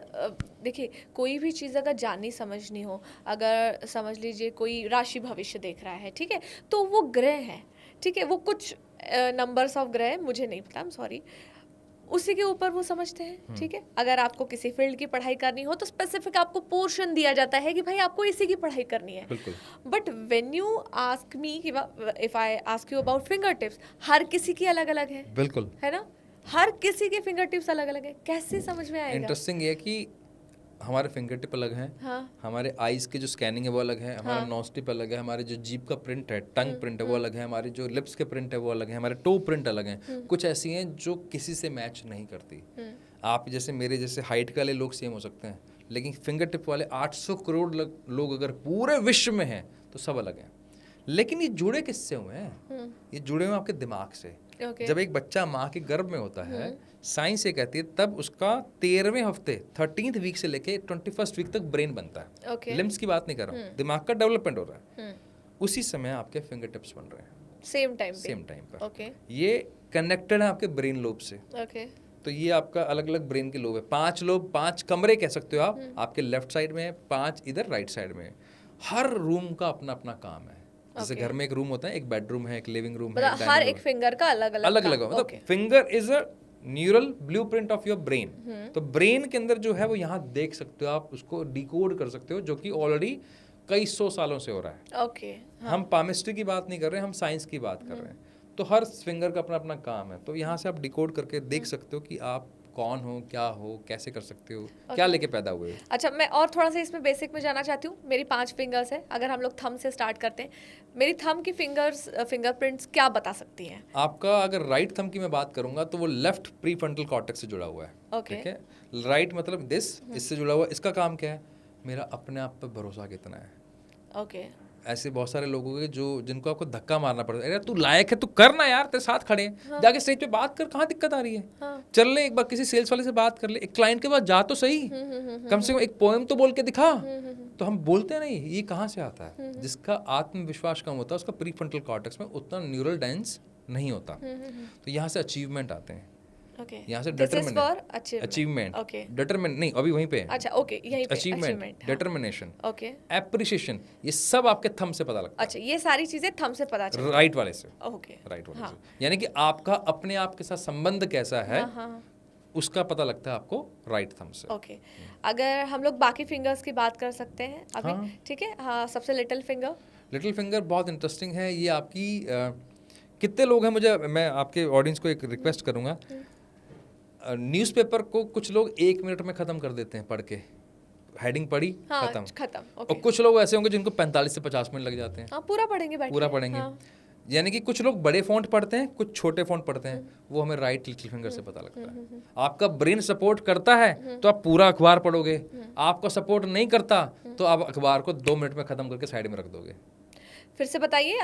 देखिए, कोई भी चीज़ अगर जाननी समझनी हो, अगर समझ लीजिए कोई राशि भविष्य देख रहा है, ठीक है, तो वो ग्रह है, ठीक है, वो कुछ नंबर्स ऑफ ग्रह, मुझे नहीं पता, आई एम सॉरी, उसी के ऊपर वो समझते हैं, ठीक है। अगर आपको किसी फील्ड की पढ़ाई करनी हो तो स्पेसिफिक आपको पोर्शन दिया जाता है कि भाई आपको इसी की पढ़ाई करनी है। But when you ask me, if I ask you about finger tips, हर किसी की अलग अलग है, बिल्कुल, है ना, हर किसी के फिंगर टिप्स अलग अलग है, कैसे समझ में आएगा? इंटरेस्टिंग ये कि हमारे फिंगर टिप अलग हैं, हमारे आईज के जो स्कैनिंग है वो अलग है, हमारा नोज टिप अलग है, हमारे जो जीभ का प्रिंट है, टंग प्रिंट है वो अलग है, हमारे जो लिप्स के प्रिंट है वो अलग है, हमारे टो प्रिंट अलग हैं। कुछ ऐसी हैं जो किसी से मैच नहीं करती। आप जैसे मेरे जैसे हाइट वाले लोग सेम हो सकते हैं, लेकिन फिंगर टिप वाले 800 करोड़ लोग अगर पूरे विश्व में हैं तो सब अलग हैं। लेकिन ये जुड़े किससे हुए हैं? ये जुड़े हुए आपके दिमाग से। जब एक बच्चा माँ के गर्भ में होता है, साइंस ये कहती है तब उसका 13वें हफ्ते 13th वीक से लेके 21st वीक तक ब्रेन बनता है। लिम्स की बात नहीं कर रहा हूँ, दिमाग का डेवलपमेंट हो रहा है। उसी समय आपके फिंगर टिप्स बन रहे हैं, सेम टाइम पर। ये कनेक्टेड है आपके ब्रेन लोब से। तो ये आपका अलग अलग ब्रेन के लोब है, 5 लोब, 5 कमरे कह सकते हो आप, आपके लेफ्ट साइड में है, 5 इधर राइट साइड में है। हर रूम का अपना अपना काम है। जैसे घर में एक रूम होता है, एक बेडरूम है, एक लिविंग रूम है, हर एक फिंगर का अलग अलग मतलब finger is a neural blueprint of your brain. तो ब्रेन के अंदर जो है वो यहाँ देख सकते हो आप, उसको डिकोड कर सकते हो, जो कि ऑलरेडी कई 100 सालों से हो रहा है। हम केमिस्ट्री की बात नहीं कर रहे हैं, हम साइंस की बात कर रहे हैं। तो हर फिंगर का अपना अपना काम है। तो यहाँ से आप डिकोड करके देख सकते हो कि आप कौन हो, क्या हो, कैसे कर सकते हो, क्या लेके पैदा हुए। अच्छा, मैं और थोड़ा सा इसमें बेसिक में जाना चाहती हूँ। मेरी 5 फिंगर्स है, अगर हम लोग थंब से स्टार्ट करते हैं, मेरी थंब की फिंगरप्रिंट्स क्या बता सकती हैं? आपका अगर राइट थंब की मैं बात करूंगा तो वो लेफ्ट प्रीफ्रंटल कॉर्टेक्स से जुड़ा हुआ है। ठीक है, राइट मतलब दिस, इससे जुड़ा हुआ। इसका काम क्या है? मेरा अपने आप पे भरोसा कितना है। ऐसे बहुत सारे लोग होंगे जो जिनको आपको धक्का मारना पड़ता है, अरे तू लायक है, तू करना यार, तेरे साथ खड़े हैं, जाके स्टेज पे बात कर, कहाँ दिक्कत आ रही है? चल ले एक बार किसी सेल्स वाले से बात कर ले, एक क्लाइंट के पास जा तो सही, कम से कम एक पोएम तो बोल के दिखा। तो हम बोलते नहीं, ये कहाँ से आता है? जिसका आत्मविश्वास कम होता है उसका प्रीफ्रंटल कॉर्टेक्स में उतना न्यूरल डेंस नहीं होता। तो यहाँ से अचीवमेंट आते हैं, यहाँ से अचीवमेंट, डिटरमिन नहीं, अभी वहीं पे है। यहीं पे अचीवमेंट, डिटरमिनेशन, एप्रिशिएशन, ये सब आपके थंब से पता लगता है। अच्छा, ये सारी चीजें थंब से पता चलती है, राइट वाले से। राइट वाले से, यानी कि आपका अपने आप के साथ संबंध कैसा है, उसका पता लगता है आपको राइट थंब से। अगर हम लोग बाकी फिंगर्स की बात कर सकते हैं अभी, ठीक है। हाँ, सबसे लिटिल फिंगर बहुत इंटरेस्टिंग है। ये आपकी कितने लोग हैं, मैं आपके ऑडियंस को एक रिक्वेस्ट करूंगा, न्यूज़पेपर को कुछ लोग 1 मिनट में ख़त्म कर देते हैं, पढ़ के हेडिंग पढ़ी, खत्म। और कुछ लोग ऐसे होंगे जिनको 45 से 50 मिनट लग जाते हैं, पूरा पढ़ेंगे। यानी कि कुछ लोग बड़े फॉन्ट पढ़ते हैं, कुछ छोटे फॉन्ट पढ़ते हैं, वो हमें राइट लिटिल फिंगर से पता लगता है। आपका ब्रेन सपोर्ट करता है तो आप पूरा अखबार पढ़ोगे, आपका सपोर्ट नहीं करता तो आप अखबार को 2 मिनट में ख़त्म करके साइड में रख दोगे। फिर से बताइए,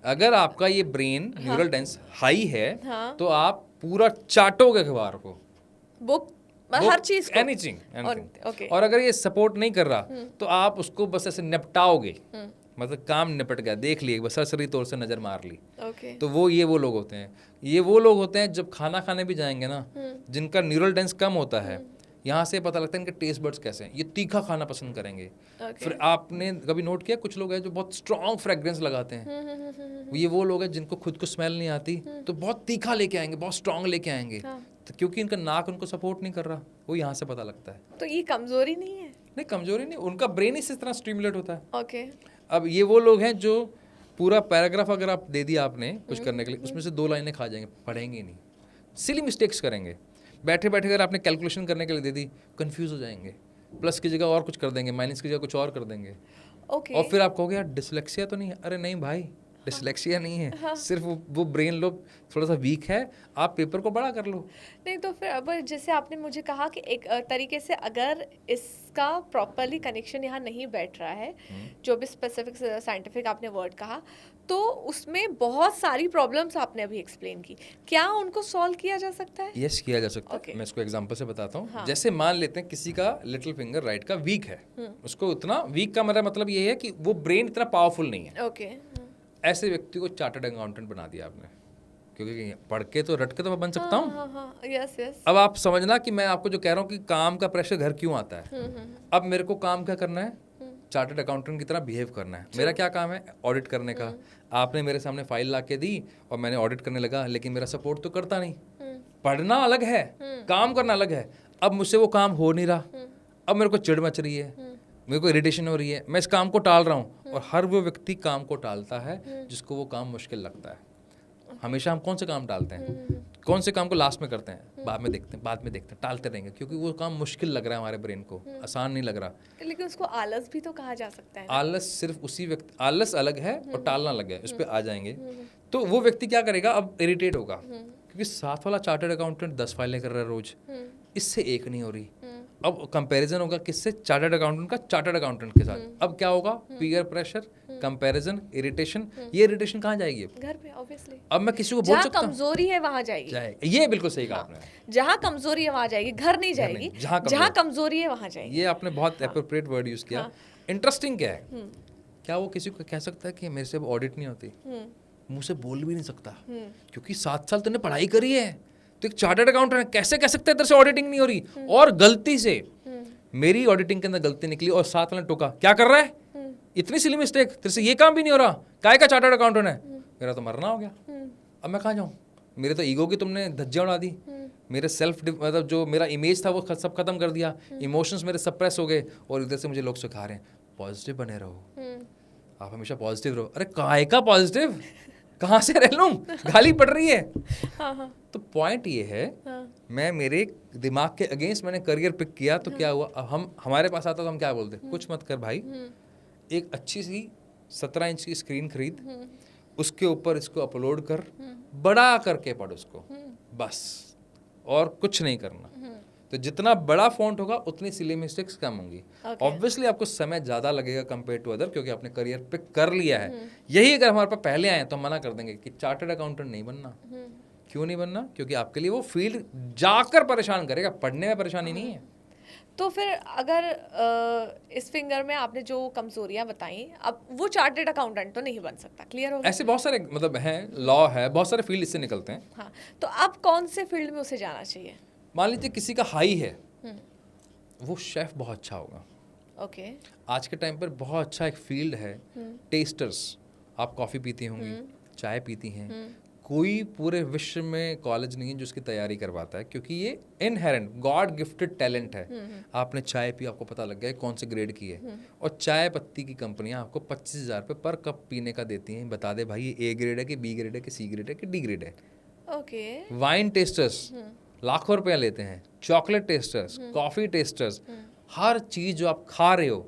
अगर आपका ये ब्रेन न्यूरल डेंस हाई है तो आप पूरा चाटोगे अखबार को, बुक, हर चीज को, एनीथिंग। और अगर ये सपोर्ट नहीं कर रहा तो आप उसको बस ऐसे निपटाओगे, मतलब काम निपट गया, देख लिए, बस सरसरी तौर से नज़र मार ली। ओके। तो वो लोग होते हैं। ये वो लोग होते हैं जब खाना खाने भी जाएंगे ना, जिनका न्यूरल डेंस कम होता है, यहाँ से पता लगता है इनके टेस्ट बड्स कैसे हैं। ये तीखा खाना पसंद करेंगे। फिर आपने कभी नोट किया कुछ लोग हैं जो बहुत स्ट्रॉन्ग फ्रेग्रेंस लगाते हैं, ये वो लोग हैं जिनको खुद को स्मेल नहीं आती, तो बहुत तीखा लेके आएंगे, बहुत स्ट्रॉन्ग लेके आएंगे। तो क्योंकि इनका नाक उनको सपोर्ट नहीं कर रहा, वो यहाँ से पता लगता है। तो ये कमजोरी नहीं है? नहीं, कमजोरी नहीं, उनका ब्रेन इस तरह स्टिमुलेट होता है। ओके। अब ये वो लोग हैं जो पूरा पैराग्राफ अगर आप दे दिया आपने कुछ करने के लिए, उसमें से 2 लाइनें खा जाएंगे, पढ़ेंगे नहीं, सिली मिस्टेक्स करेंगे। बैठे बैठे अगर आपने कैलकुलेशन करने के लिए दे दी, कंफ्यूज हो जाएंगे, प्लस की जगह और कुछ कर देंगे, माइनस की जगह कुछ और कर देंगे। ओके। और फिर आप कहोगे यार डिसलेक्सिया तो नहीं है। अरे नहीं भाई, डिसलेक्सिया नहीं है, सिर्फ वो ब्रेन लोब थोड़ा सा वीक है, आप पेपर को बड़ा कर लो। नहीं तो फिर अब जैसे आपने मुझे कहा कि एक तरीके से अगर इसका प्रॉपरली कनेक्शन यहाँ नहीं बैठ रहा है, जो भी स्पेसिफिक साइंटिफिक आपने वर्ड कहा, तो उसमें बहुत सारी प्रॉब्लम्स आपने अभी एक्सप्लेन की, क्या उनको सॉल्व किया जा सकता है? यस, किया जा सकता है। मैं इसको एग्जांपल से बताता हूँ। जैसे मान लेते हैं किसी का लिटिल फिंगर राइट का वीक है, उसको उतना वीक का मेरा मतलब ये है कि वो ब्रेन इतना पावरफुल नहीं है। ओके। ऐसे व्यक्ति को चार्टर्ड अकाउंटेंट बना दिया आपने, क्योंकि पढ़ के तो रट के तो मैं बन सकता हूँ। Yes yes. अब आप समझना कि मैं आपको जो कह रहा हूँ कि काम का प्रेशर घर क्यों आता है। अब मेरे को काम क्या करना है, चार्टर्ड अकाउंटेंट की तरह बिहेव करना है। मेरा क्या काम है, ऑडिट करने का। आपने मेरे सामने फाइल ला के दी और मैंने ऑडिट करने लगा, लेकिन मेरा सपोर्ट तो करता नहीं। पढ़ना अलग है, काम करना अलग है। अब मुझसे वो काम हो नहीं रहा, अब मेरे को चिढ़ मच रही है, मेरे को इरिटेशन हो रही है, मैं इस काम को टाल रहा हूँ। और हर वो व्यक्ति काम को टालता है जिसको वो काम मुश्किल लगता है। हमेशा हम कौन से काम टालते हैं, कौन से काम को लास्ट में करते हैं, बाद में देखते हैं, बाद में देखते हैं, टालते रहेंगे, क्योंकि वो काम मुश्किल लग रहा है हमारे ब्रेन को, आसान नहीं लग रहा। लेकिन उसको आलस भी तो कहा जा सकता है ना? आलस सिर्फ उसी व्यक्ति, आलस अलग है और टालना अलग है, उस पर आ जाएंगे। तो वो व्यक्ति क्या करेगा, अब इरिटेट होगा, क्योंकि साथ वाला चार्टर्ड अकाउंटेंट 10 फाइलें कर रहा है रोज, इससे एक नहीं हो रही। अब कंपैरिजन होगा किससे, चार्टर्ड अकाउंटेंट का चार्टर्ड अकाउंटेंट के साथ। अब क्या होगा, पीयर प्रेशर, कंपैरिजन, इरिटेशन। ये इरिटेशन कहाँ जाएगी अब? घर पे ऑब्वियसली। अब मैं किसी को बोल सकता हूँ कमजोरी है वहां जाएगी। ये बिल्कुल सही कहा आपने। जहाँ कमजोरी है वहां जाएगी, घर नहीं जाएगी। जहाँ कमजोरी है वहां जाएगी। ये आपने बहुत एप्रोप्रिएट वर्ड यूज किया। इंटरेस्टिंग क्या है, क्या वो किसी को कह सकता है कि मेरे से अब ऑडिट नहीं होती, मुंह से बोल भी नहीं सकता, क्योंकि 7 साल तूने पढ़ाई करी है, तो एक चार्टर्ड अकाउंटेंट है, कैसे कह सकते हैं तेरे से ऑडिटिंग नहीं हो रही। और गलती से मेरी ऑडिटिंग के अंदर गलती निकली और साथ वाले टोका, क्या कर रहा है, इतनी सिली मिस्टेक, तेरे से ये काम भी नहीं हो रहा, काय का चार्टर्ड अकाउंटेंट है, मेरा तो मरना हो गया। अब मैं कहाँ जाऊँ, मेरे तो ईगो की तुमने धज्जियां उड़ा दी, मेरे सेल्फ मतलब जो मेरा इमेज था वो सब खत्म कर दिया, इमोशंस मेरे सप्रेस हो गए, और इधर से मुझे लोग सिखा रहे हैं पॉजिटिव बने रहो, आप हमेशा पॉजिटिव रहो। अरे काय का पॉजिटिव, कहाँ से रह लूँ, गाली पड़ रही है। तो पॉइंट ये है, मैं मेरे दिमाग के अगेंस्ट मैंने करियर पिक किया, तो क्या हुआ, अब हमारे पास आता तो हम क्या बोलते, कुछ मत कर भाई, एक अच्छी सी 17 इंच की स्क्रीन खरीद, उसके ऊपर इसको अपलोड कर, बड़ा करके पढ़ उसको, बस, और कुछ नहीं करना। तो जितना बड़ा फॉन्ट होगा उतनी सिली मिस्टेक्स कम होंगी। ऑब्वियसली आपको समय ज़्यादा लगेगा कंपेयर टू अदर, क्योंकि आपने करियर पिक कर लिया है। यही अगर हमारे पास पहले आए तो हम मना कर देंगे कि चार्टर्ड अकाउंटेंट नहीं बनना। क्यों नहीं बनना, क्योंकि आपके लिए वो फील्ड जाकर परेशान करेगा, पढ़ने में परेशानी नहीं है। तो फिर अगर इस फिंगर में आपने जो कमजोरियां बताई, अब वो चार्टर्ड अकाउंटेंट तो नहीं बन सकता, क्लियर हो गया? ऐसे बहुत सारे मतलब हैं, लॉ है, बहुत सारे फील्ड इससे निकलते हैं। हाँ, तो अब कौन से फील्ड में उसे जाना चाहिए? मान लीजिए किसी का हाई है, वो शेफ बहुत अच्छा होगा। ओके। आज के टाइम पर बहुत अच्छा एक फील्ड है टेस्टर्स। आप कॉफ़ी पीती होंगी, चाय पीती हैं, कोई पूरे विश्व में कॉलेज नहीं है जो उसकी तैयारी करवाता है, क्योंकि ये इनहेरेंट गॉड गिफ्टेड टैलेंट है। आपने चाय पी, आपको पता लग गया कौन से ग्रेड की है, और चाय पत्ती की कंपनियां आपको 25,000 रुपये पर कप पीने का देती हैं, बता दे भाई ये A ग्रेड है कि B ग्रेड है कि C ग्रेड है कि D ग्रेड है। ओके। वाइन टेस्टर्स लाखों रुपया लेते हैं, चॉकलेट टेस्टर्स, कॉफ़ी टेस्टर्स, हर चीज़ जो आप खा रहे हो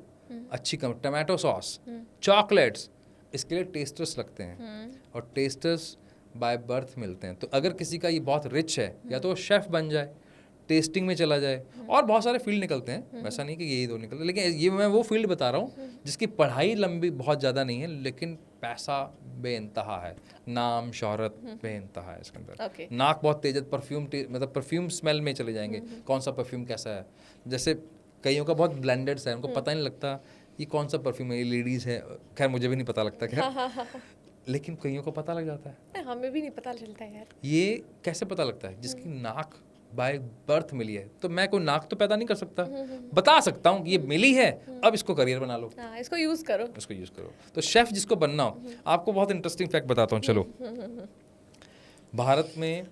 अच्छी टमाटो सॉस, चॉकलेट्स, इसके लिए टेस्टर्स लगते हैं, और टेस्टर्स बाय बर्थ मिलते हैं। तो अगर किसी का ये बहुत रिच है, या तो वो शेफ़ बन जाए, टेस्टिंग में चला जाए, और बहुत सारे फील्ड निकलते हैं, वैसा नहीं कि यही दो निकलते, लेकिन ये मैं वो फील्ड बता रहा हूँ जिसकी पढ़ाई लंबी बहुत ज़्यादा नहीं है, लेकिन पैसा बेइंतहा है, नाम शोहरत बेइंतहा है इसके अंदर। नाक बहुत तेज है, परफ्यूम मतलब परफ्यूम स्मेल में चले जाएंगे, कौन सा परफ्यूम कैसा है। जैसे कईयों का बहुत ब्लेंडेड है, उनको पता नहीं लगता ये कौन सा परफ्यूम है, ये लेडीज़ है, खैर मुझे भी नहीं पता लगता खैर, हाँ। लेकिन कईयों को पता लग जाता है। हमें भी नहीं पता चलता है यार। ये कैसे पता लगता है? जिसकी नाक बाय बर्थ मिली है, तो मैं कोई नाक तो पैदा नहीं कर सकता, बता सकता हूँ कि ये मिली है, अब इसको करियर बना लो, हाँ, इसको यूज करो। इसको यूज करो। तो शेफ जिसको बनना हो, आपको बहुत इंटरेस्टिंग फैक्ट बताता हूँ, चलो। भारत में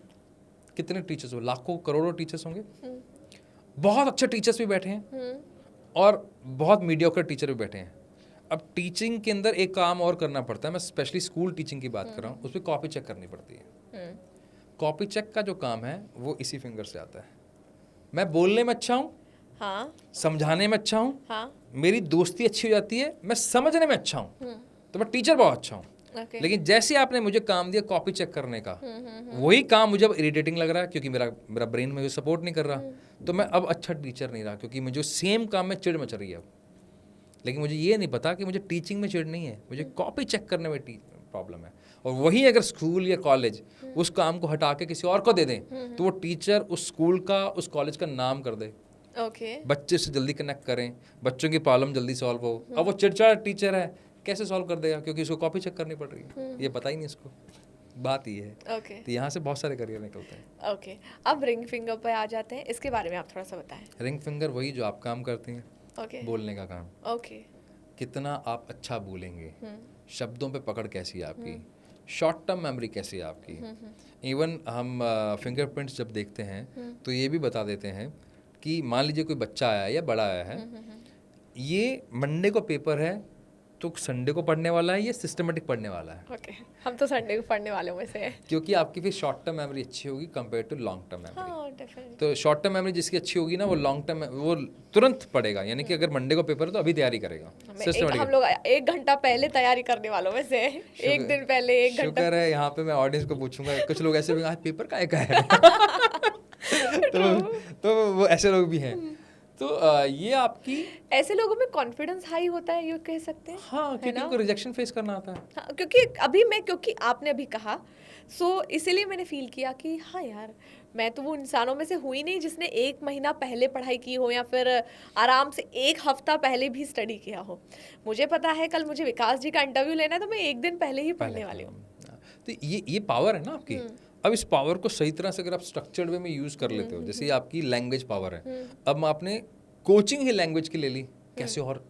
कितने टीचर्स हो? लाखों करोड़ों टीचर्स होंगे। बहुत अच्छे टीचर्स भी बैठे हैं और बहुत मीडियोकर टीचर भी बैठे हैं। अब टीचिंग के अंदर एक काम और करना पड़ता है, मैं स्पेशली स्कूल टीचिंग की बात कर रहा हूँ, उस पर कॉपी चेक करनी पड़ती है। कॉपी चेक का जो काम है वो इसी फिंगर से आता है। मैं बोलने में अच्छा हूँ, हाँ समझाने में अच्छा हूँ, हाँ मेरी दोस्ती अच्छी हो जाती है, मैं समझने में अच्छा हूँ, तो मैं टीचर बहुत अच्छा हूँ। ओके। लेकिन जैसे आपने मुझे काम दिया कॉपी चेक करने का, वही काम मुझे अब इरिटेटिंग लग रहा है, क्योंकि मेरा ब्रेन मुझे सपोर्ट नहीं कर रहा, तो मैं अब अच्छा टीचर नहीं रहा, क्योंकि मुझे सेम काम में चिढ़ मच रही है अब। लेकिन मुझे ये नहीं पता कि मुझे टीचिंग में चिढ़ नहीं है, मुझे कॉपी चेक करने में प्रॉब्लम है। और वही अगर स्कूल या कॉलेज उस काम को हटा के किसी और को दे दें, तो वो टीचर उस स्कूल का, उस कॉलेज का नाम कर दे, ओके। बच्चे से जल्दी कनेक्ट करें, बच्चों की प्रॉब्लम जल्दी सॉल्व हो। अब वो चिड़चिड़ा टीचर है, कैसे सॉल्व कर देगा? क्योंकि उसको कॉपी चेक करनी पड़ रही है, ये पता ही नहीं इसको। बात ये है। ओके तो यहाँ से बहुत सारे करियर निकलते हैं। ओके। अब रिंग फिंगर पे आ जाते हैं, इसके बारे में आप थोड़ा सा बताएं। रिंग फिंगर वही जो आप काम करती हैं, ओके बोलने का काम। ओके। कितना आप अच्छा बोलेंगे, शब्दों पे पकड़ कैसी है आपकी, शॉर्ट टर्म मेमोरी कैसी है आपकी। इवन हम फिंगरप्रिंट्स जब देखते हैं तो ये भी बता देते हैं कि मान लीजिए कोई बच्चा आया है या बड़ा आया है, ये मंडे को पेपर है तो संडे को पढ़ने वाला है, ये सिस्टमेटिक पढ़ने वाला है। ओके। हम तो संडे को पढ़ने वालों में से हैं। क्योंकि आपकी फिर शॉर्ट टर्म मेमोरी अच्छी होगी compare to long term memory. हाँ डेफिनेटली। तो शॉर्ट टर्म मेमोरी जिसकी अच्छी होगी ना, वो लॉन्ग टर्म वो तुरंत पढ़ेगा, यानी कि अगर मंडे को पेपर है तो अभी तैयारी करेगा। हम लोग 1 घंटा पहले तैयारी करने वालों में से हैं। एक दिन पहले 1 घंटा। शुक्र है यहाँ पे मैं ऑडियंस को पूछूंगा, कुछ लोग ऐसे भी आज पेपर का है तो वो ऐसे लोग भी हैं। तो ये आपकी ऐसे लोगों में कॉन्फिडेंस हाई होता है, ये कह सकते हैं। हाँ, क्योंकि उनको रिजेक्शन फेस करना आता है। हाँ, क्योंकि आपने अभी कहा, सो इसीलिए मैंने फील किया कि हाँ यार, मैं तो वो इंसानों में से हुई नहीं जिसने 1 महीना पहले पढ़ाई की हो या फिर आराम से 1 हफ्ता पहले भी स्टडी किया हो। मुझे पता है कल मुझे विकास जी का इंटरव्यू लेना है, तो मैं 1 दिन पहले ही पढ़ने वाली हूँ। तो ये पावर है ना आपकी। अब इस पावर को सही तरह से अगर आप स्ट्रक्चर्ड वे में यूज कर लेते हो, जैसे आपकी लैंग्वेज पावर है, अब आपने कोचिंग ही लैंग्वेज की ले ली, कैसे और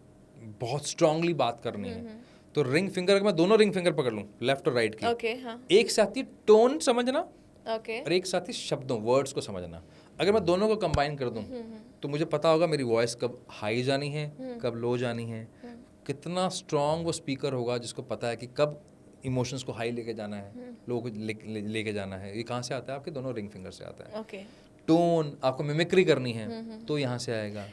बहुत स्ट्रांगली बात करनी है, तो रिंग फिंगर, अगर मैं दोनों रिंग फिंगर पकड़ लूँ लेफ्ट और राइट की, ओके हाँ। एक साथ ही टोन समझना ओके। और एक साथ ही शब्दों वर्ड्स को समझना, अगर मैं दोनों को कंबाइन कर दूं तो मुझे पता होगा मेरी वॉइस कब हाई जानी है, कब लो जानी है, कितना स्ट्रांग वो स्पीकर होगा जिसको पता है कि कब इमोशंस को हाई लेके जाना है, लोगों को लेके जाना है। ये कहाँ से आता है? आपके दोनों रिंग फिंगर से आता है। ओके। टोन, आपको मिमिक्री करनी है तो यहाँ से आएगा,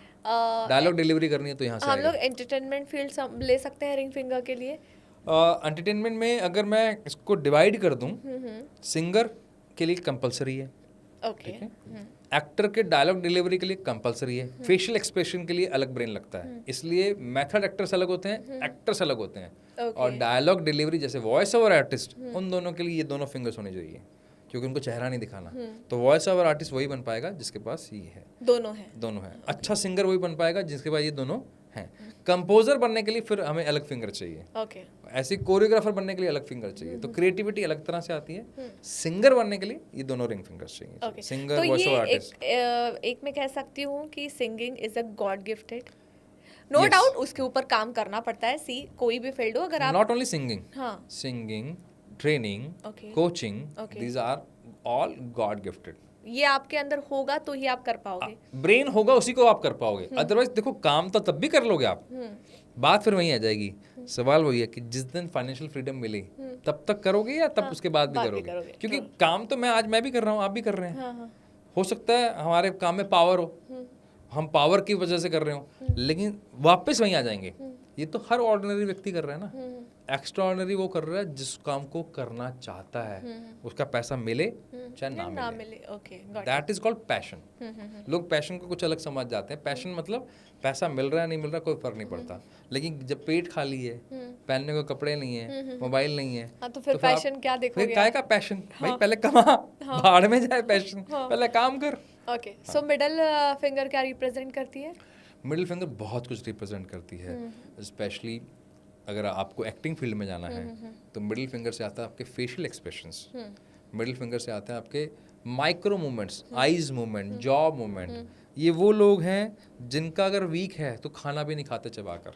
डायलॉग डिलीवरी करनी है तो यहाँ से हम आएगा। लोग एंटरटेनमेंट फील्ड ले सकते हैं रिंग फिंगर के लिए। एंटरटेनमेंट में अगर मैं इसको डिवाइड कर दूं, सिंगर के लिए कंपलसरी है, ओके। एक्टर के डायलॉग डिलीवरी के लिए कंपलसरी है, फेशियल एक्सप्रेशन के लिए अलग ब्रेन लगता है, इसलिए मेथड एक्टर्स अलग होते हैं, एक्टर्स अलग होते हैं। और डायलॉग डिलीवरी जैसे वॉइस ओवर आर्टिस्ट, उन दोनों के लिए ये दोनों फिंगर्स होने चाहिए, क्योंकि उनको चेहरा नहीं दिखाना। तो वॉइस ओवर आर्टिस्ट वही बन पाएगा जिसके पास ये है, दोनों है। अच्छा सिंगर वही बन पाएगा जिसके पास ये दोनों हैं। कंपोजर बनने के लिए फिर हमें अलग फिंगर चाहिए, ओके। ऐसे कोरियोग्राफर बनने के लिए अलग फिंगर चाहिए, तो क्रिएटिविटी अलग तरह से आती है। सिंगर बनने के लिए ये दोनों रिंग फिंगर्स चाहिए, ओके। सिंगर, तो वॉइस ओवर ये आर्टिस्ट। एक मैं कह सकती हूँ कि singing is a god gifted, no doubt. उसके ऊपर काम करना पड़ता है, कोई भी फील्ड हो, अगर आप नॉट ओनली सिंगिंग, हाँ singing, training, Okay. Coaching, Okay. These are all god gifted. ये आपके अंदर होगा तो ही आप कर पाओगे। ब्रेन होगा उसी को आप कर पाओगे, अदरवाइज देखो काम तो तब भी कर लोगे आप। बात फिर वहीं आ जाएगी, सवाल वही है कि जिस दिन फाइनेंशियल फ्रीडम मिली तब तक करोगे या तब उसके बाद भी करोगे, क्योंकि काम तो मैं भी कर रहा हूँ, आप भी कर रहे हैं। हो सकता है हमारे काम में पावर हो, हम पावर की वजह से कर रहे हो, लेकिन वापस वहीं आ जाएंगे। ये तो हर ऑर्डिनरी व्यक्ति कर रहा है ना, एक्स्ट्रा ऑर्डिनरी वो कर रहा है जिस काम को करना चाहता है, उसका पैसा मिले चाहे ना मिले। Okay, that is called passion. लोग पैशन को कुछ अलग समझ जाते हैं। पैशन मतलब पैसा मिल रहा है नहीं मिल रहा कोई फर्क नहीं पड़ता, लेकिन जब पेट खाली है, पहनने को कपड़े नहीं है, मोबाइल नहीं है, तो फिर पैशन क्या देखोगे? फिर काय का पैशन? भाई पहले कमा, भाड़ में जाए पैशन, पहले काम कर। ओके, सो मिडल फिंगर क्या रिप्रेजेंट करती है? मिडिल फिंगर बहुत कुछ रिप्रेजेंट करती है, स्पेशली अगर आपको एक्टिंग फील्ड में जाना है तो मिडिल फिंगर से आता है आपके फेशियल एक्सप्रेशंस, मिडिल फिंगर से आते हैं आपके micro movements, eyes movement, jaw movement. ये वो लोग हैं जिनका अगर वीक है तो खाना भी नहीं खाते चबाकर,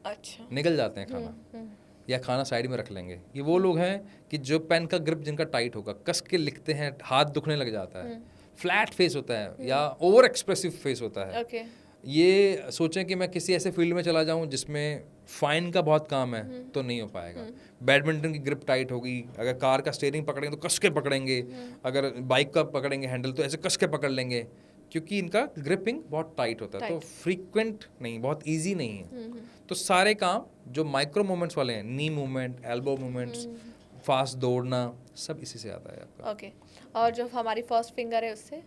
अच्छा, निकल जाते हैं खाना या खाना साइड में रख लेंगे। ये वो लोग हैं कि जो पेन का ग्रिप जिनका टाइट होगा, कस के लिखते हैं, हाथ दुखने लग जाता है, फ्लैट फेस होता है या ओवर एक्सप्रेसिव फेस होता है। ओके, ये सोचें कि मैं किसी ऐसे फील्ड में चला जाऊं जिसमें फाइन का बहुत काम है तो नहीं हो पाएगा। बैडमिंटन की ग्रिप टाइट होगी, अगर कार का स्टीयरिंग पकड़ेंगे तो कस के पकड़ेंगे, अगर बाइक का पकड़ेंगे हैंडल तो ऐसे कस के पकड़ लेंगे, क्योंकि इनका ग्रिपिंग बहुत टाइट होता है, तो फ्रीक्वेंट नहीं, बहुत ईजी नहीं है। तो सारे काम जो माइक्रो मूवमेंट्स वाले हैं, नी मूवमेंट, एल्बो मूवमेंट्स, फास्ट दौड़ना, सब इसी से आता है आपका। ओके, और जो हमारी फर्स्ट फिंगर है उससे?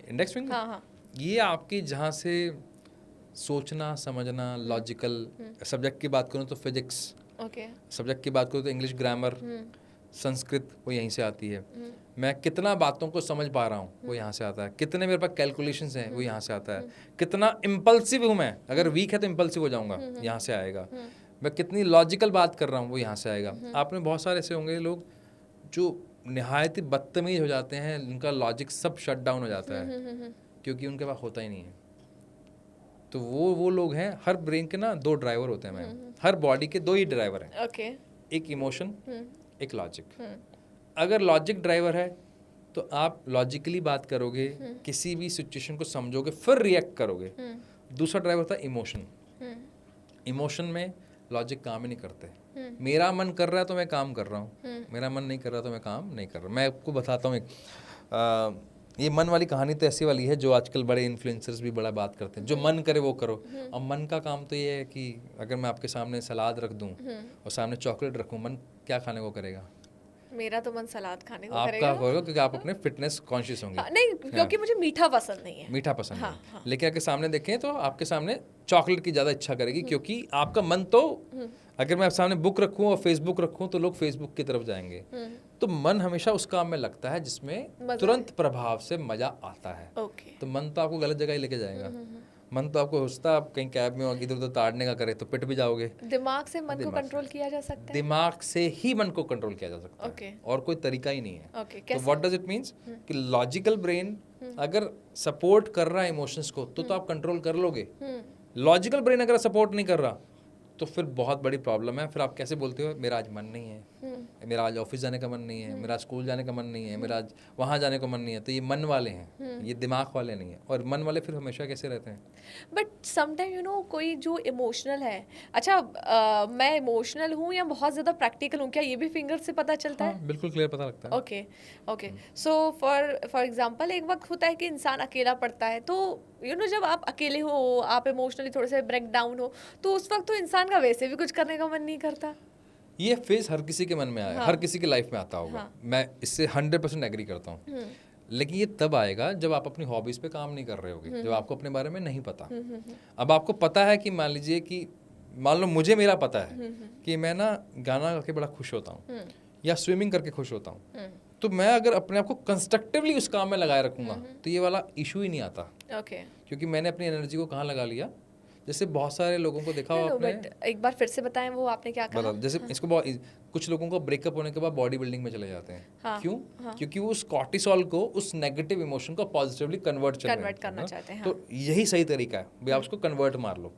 इंडेक्स फिंगर, हाँ हाँ, ये आपकी जहाँ से सोचना समझना, लॉजिकल, सब्जेक्ट की बात करूँ तो फिजिक्स, ओके, सब्जेक्ट की बात करूँ तो इंग्लिश ग्रामर, संस्कृत, वो यहीं से आती है। मैं कितना बातों को समझ पा रहा हूँ वो यहाँ से आता है, कितने मेरे पास कैलकुलेशंस हैं वो यहाँ से आता है, कितना इम्पल्सिव हूँ मैं, अगर वीक है तो इम्पल्सिव हो जाऊँगा, यहाँ से आएगा। मैं कितनी लॉजिकल बात कर रहा हूँ वो यहाँ से आएगा। आप में बहुत सारे ऐसे होंगे लोग जो निहायत ही बदतमीज हो जाते हैं, उनका लॉजिक सब शट डाउन हो जाता है क्योंकि उनके पास होता ही नहीं है। तो वो लोग हैं, हर ब्रेन के ना 2 ड्राइवर होते हैं मैम, हर बॉडी के 2 ही ड्राइवर हैं। ओके, एक इमोशन, एक लॉजिक। अगर लॉजिक ड्राइवर है तो आप लॉजिकली बात करोगे, किसी भी सिचुएशन को समझोगे, फिर रिएक्ट करोगे। दूसरा ड्राइवर होता है इमोशन। इमोशन में लॉजिक काम ही नहीं करते। मेरा मन कर रहा है तो मैं काम कर रहा हूँ, मेरा मन नहीं कर रहा तो मैं काम नहीं कर रहा। मैं आपको बताता हूँ एक ये मन वाली कहानी तो ऐसी वाली है जो आजकल बड़े इन्फ्लुएंसर्स भी बड़ा बात करते हैं, जो मन करे वो करो। और मन का काम तो ये है कि अगर मैं आपके सामने सलाद रख दूं और सामने चॉकलेट रखूं, मन क्या खाने को करेगा? मेरा तो मन सलाद खाने को आपका करेगा। होगा क्योंकि आप अपने फिटनेस कॉन्शियस होंगे। हाँ, नहीं, क्योंकि मुझे मीठा पसंद नहीं है। मीठा पसंद हाँ, है, लेकिन अगर सामने देखें तो आपके सामने चॉकलेट की ज़्यादा इच्छा करेगी, क्योंकि आपका मन तो, अगर मैं सामने बुक रखूं और फेसबुक रखूं तो लोग फेसबुक की तरफ जाएंगे। तो मन हमेशा उस काम में लगता है जिसमें तुरंत प्रभाव से मजा आता है। ओके, तो मन तो आपको गलत जगह ही लेके जाएगा। मन तो आपको सोचता, आप कहीं कैब में हो, इधर उधर ताड़ने का करे तो पिट भी जाओगे। दिमाग से मन को कंट्रोल किया जा सकता है? दिमाग से ही मन को कंट्रोल किया जा सकता ओके, है, और कोई तरीका ही नहीं है। ओके, तो कैसे? व्हाट डज इट मीन्स कि लॉजिकल ब्रेन अगर सपोर्ट कर रहा है इमोशंस को तो आप कंट्रोल कर लोगे। लॉजिकल ब्रेन अगर सपोर्ट नहीं कर रहा तो फिर बहुत बड़ी प्रॉब्लम है। फिर आप कैसे बोलते हो मेरा आज मन नहीं है, मेरा आज ऑफिस जाने का मन नहीं है, मेरा स्कूल जाने का मन नहीं है, मेरा आज वहाँ जाने का मन नहीं है। तो ये मन वाले हैं, ये दिमाग वाले नहीं है। और मन वाले फिर हमेशा कैसे रहते हैं? बट समटाइम यू नो, कोई जो इमोशनल है, अच्छा मैं इमोशनल हूँ या बहुत ज़्यादा प्रैक्टिकल हूँ, क्या ये भी फिंगर से पता चलता है? बिल्कुल क्लियर पता लगता है। Okay, okay. So for example, एक वक्त होता है कि इंसान अकेला पड़ता है, तो यू नो जब आप अकेले हो, आप इमोशनली थोड़े से ब्रेक डाउन हो, तो उस वक्त तो इंसान का वैसे भी कुछ करने का मन नहीं करता। ये फेज हर किसी के मन में आया, हर किसी की लाइफ में आता होगा। मैं इससे 100% एग्री करता हूँ। लेकिन ये तब आएगा जब आप अपनी हॉबीज पे काम नहीं कर रहे होगे, जब आपको अपने बारे में नहीं पता। अब आपको पता है कि मान लीजिए कि मान लो मुझे मेरा पता है कि मैं ना गाना गा के बड़ा खुश होता हूँ या स्विमिंग करके खुश होता हूँ, तो मैं अगर अपने आप को कंस्ट्रक्टिवली उस काम में लगाए रखूंगा तो ये वाला इशू ही नहीं आता। ओके, क्योंकि मैंने अपनी एनर्जी को कहाँ लगा लिया। जैसे बहुत सारे लोगों को देखा हो आपने, बट एक बार फिर से बताएं वो आपने क्या कहा? मतलब जैसे इसको कुछ लोगों को ब्रेकअप होने के बाद बॉडी बिल्डिंग में चले जाते हैं। क्यों? क्योंकि वो उस कॉर्टिसोल को, उस नेगेटिव इमोशन को पॉजिटिवली कन्वर्ट करना चाहते हैं। तो यही सही तरीका है भाई, आप उसको कन्वर्ट मार लो।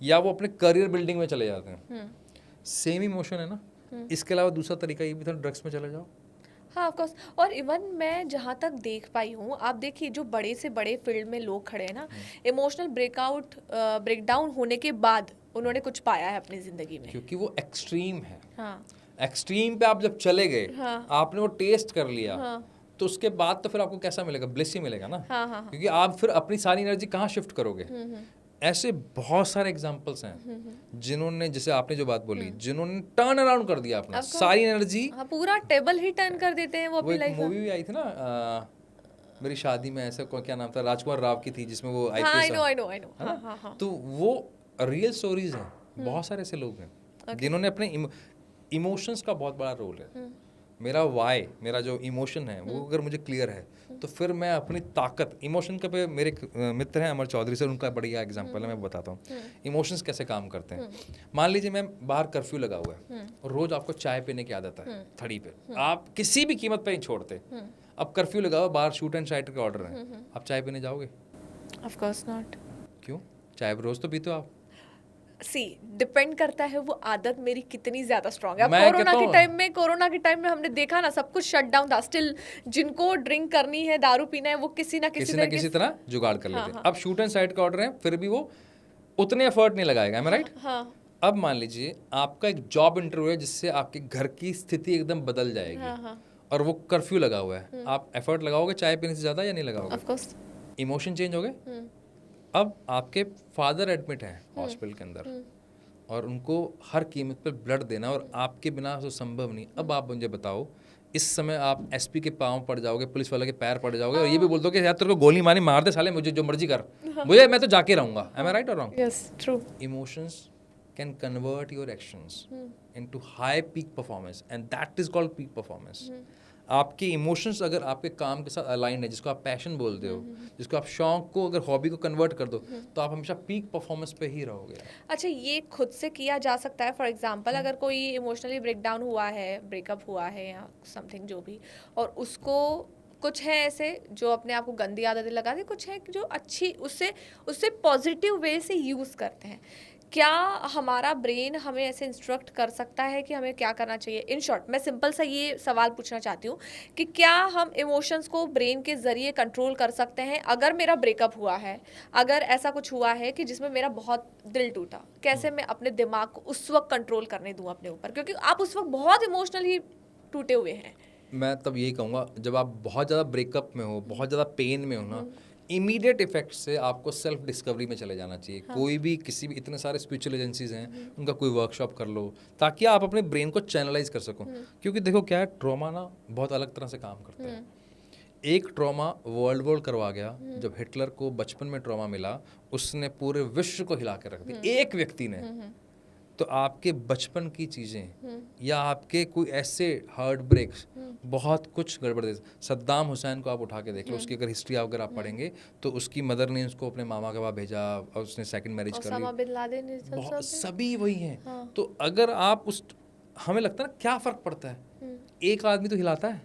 या वो अपने करियर बिल्डिंग में चले जाते हैं, सेम इमोशन है ना। इसके अलावा दूसरा तरीका ये भी था, ड्रग्स में चले जाओ। हाँ, ऑफ कोर्स। और इवन मैं जहाँ तक देख पाई हूँ, आप देखिए जो बड़े से बड़े फील्ड में लोग खड़े हैं ना, इमोशनल ब्रेकडाउन होने के बाद उन्होंने कुछ पाया है अपनी जिंदगी में, क्योंकि वो एक्सट्रीम है। हाँ, एक्सट्रीम पे आप जब चले गए, आपने वो टेस्ट कर लिया, तो उसके बाद तो फिर आपको कैसा मिलेगा? ब्लिस ही मिलेगा ना। क्योंकि आप फिर अपनी सारी एनर्जी कहाँ शिफ्ट करोगे? ऐसे बहुत सारे एग्जांपल्स हैं जिन्होंने, जैसे आपने जो बात बोली, जिन्होंने टर्न अराउंड कर दिया अपना सारी एनर्जी। हाँ, पूरा टेबल ही टर्न कर देते हैं वो अपनी लाइफ में। मूवी भी आई थी ना, मेरी शादी में, ऐसा क्या नाम था, राजकुमार राव की थी, जिसमें वो हाँ, आई नो। हाँ। तो वो रियल स्टोरीज हैं। बहुत सारे ऐसे लोग हैं जिन्होंने अपने इमोशंस का बहुत बड़ा रोल है। मेरा वाई, मेरा जो इमोशन है वो अगर मुझे क्लियर है, तो फिर मैं अपनी ताकत इमोशन का पे मेरे एक मित्र हैं अमर चौधरी सर, उनका बढ़िया एग्जांपल है, मैं बताता हूँ इमोशंस कैसे काम करते हैं। मान लीजिए मैं बाहर कर्फ्यू लगा हुआ है और रोज आपको चाय पीने की आदत है थड़ी पे, आप किसी भी कीमत पे नहीं छोड़ते, अब कर्फ्यू लगा हुआ, बाहर शूट एंड साइट के ऑर्डर है, आप चाय पीने जाओगे? Of course not. क्यों? चाय रोज तो पीते हो आप। सी डिपेंड करता है वो आदत मेरी कितनी ज्यादा स्ट्रांग है। अब मैं कोरोना कहता के हूँ- टाइम में हमने देखा ना, सब कुछ शट डाउन था, स्टिल जिनको ड्रिंक करनी है, दारू पीना है, वो किसी ना किसी तरह जुगाड़ कर लेते हैं। अब शूट एंड साइट का ऑर्डर है, फिर भी वो उतने एफर्ट नहीं लगाएगा, मैं राइट? हाँ। अब मान लीजिए आपका एक जॉब इंटरव्यू है जिससे आपके घर की स्थिति एकदम बदल जाएगी, हाँ। और वो कर्फ्यू लगा हुआ है, आप एफर्ट लगाओगे चाय पीने से ज्यादा या नहीं लगाओगे? Of course. इमोशन चेंज हो गए। अब आपके फादर एडमिट हैं हॉस्पिटल के अंदर, और उनको हर कीमत पर ब्लड देना, और आपके बिना तो संभव नहीं। अब आप मुझे बताओ, इस समय आप एसपी के पांव पड़ जाओगे, पुलिस वाले के पैर पड़ जाओगे, और ये भी बोल दो कि यार तेरे को गोली मारी, मार दे साले, मुझे जो मर्जी कर, मुझे मैं तो जाके रहूंगा। एम आई राइट और wrong? Yes, true. Emotions can convert your actions into high peak performance, and that is called peak performance. आपके इमोशंस अगर आपके काम के साथ अलाइन है, जिसको आप पैशन बोलते हो, जिसको आप शौक को अगर हॉबी को कन्वर्ट कर दो, तो आप हमेशा पीक परफॉर्मेंस पे ही रहोगे। अच्छा, ये खुद से किया जा सकता है? फॉर एग्जांपल, अगर कोई इमोशनली ब्रेकडाउन हुआ है, ब्रेकअप हुआ है या समथिंग जो भी, और उसको कुछ है ऐसे जो अपने आप को गंदी आदतें लगाते, कुछ है जो अच्छी उससे पॉजिटिव वे से यूज़ करते हैं, क्या हमारा ब्रेन हमें ऐसे इंस्ट्रक्ट कर सकता है कि हमें क्या करना चाहिए? इन शॉर्ट मैं सिंपल सा ये सवाल पूछना चाहती हूँ कि क्या हम इमोशंस को ब्रेन के ज़रिए कंट्रोल कर सकते हैं? अगर मेरा ब्रेकअप हुआ है, अगर ऐसा कुछ हुआ है कि जिसमें मेरा बहुत दिल टूटा, कैसे मैं अपने दिमाग को उस वक्त कंट्रोल करने दूँ अपने ऊपर, क्योंकि आप उस वक्त बहुत इमोशनली टूटे हुए हैं। मैं तब यही कहूँगा, जब आप बहुत ज़्यादा ब्रेकअप में हो, बहुत ज़्यादा पेन में हो ना, इमीडिएट इफेक्ट से आपको सेल्फ डिस्कवरी में चले जाना चाहिए। कोई भी किसी भी, इतने सारे स्पिरिचुअल एजेंसीज हैं, उनका कोई वर्कशॉप कर लो, ताकि आप अपने ब्रेन को चैनलाइज कर सको। क्योंकि देखो क्या है, ट्रॉमा ना बहुत अलग तरह से काम करता है। एक ट्रॉमा वर्ल्ड वॉर करवा गया, जब हिटलर को बचपन में ट्रॉमा मिला, उसने पूरे विश्व को हिला के रख दिया, एक व्यक्ति ने। तो आपके बचपन की चीज़ें या आपके कोई ऐसे हार्ट ब्रेक्स, बहुत कुछ गड़बड़ दे। सद्दाम हुसैन को आप उठा के देख लो, उसकी अगर हिस्ट्री अगर आप पढ़ेंगे, तो उसकी मदर ने उसको अपने मामा के पास भेजा और उसने सेकंड मैरिज कर ली, बहुत सभी वही हैं। तो अगर आप उस, हमें लगता है ना क्या फ़र्क पड़ता है, एक आदमी तो हिलाता है।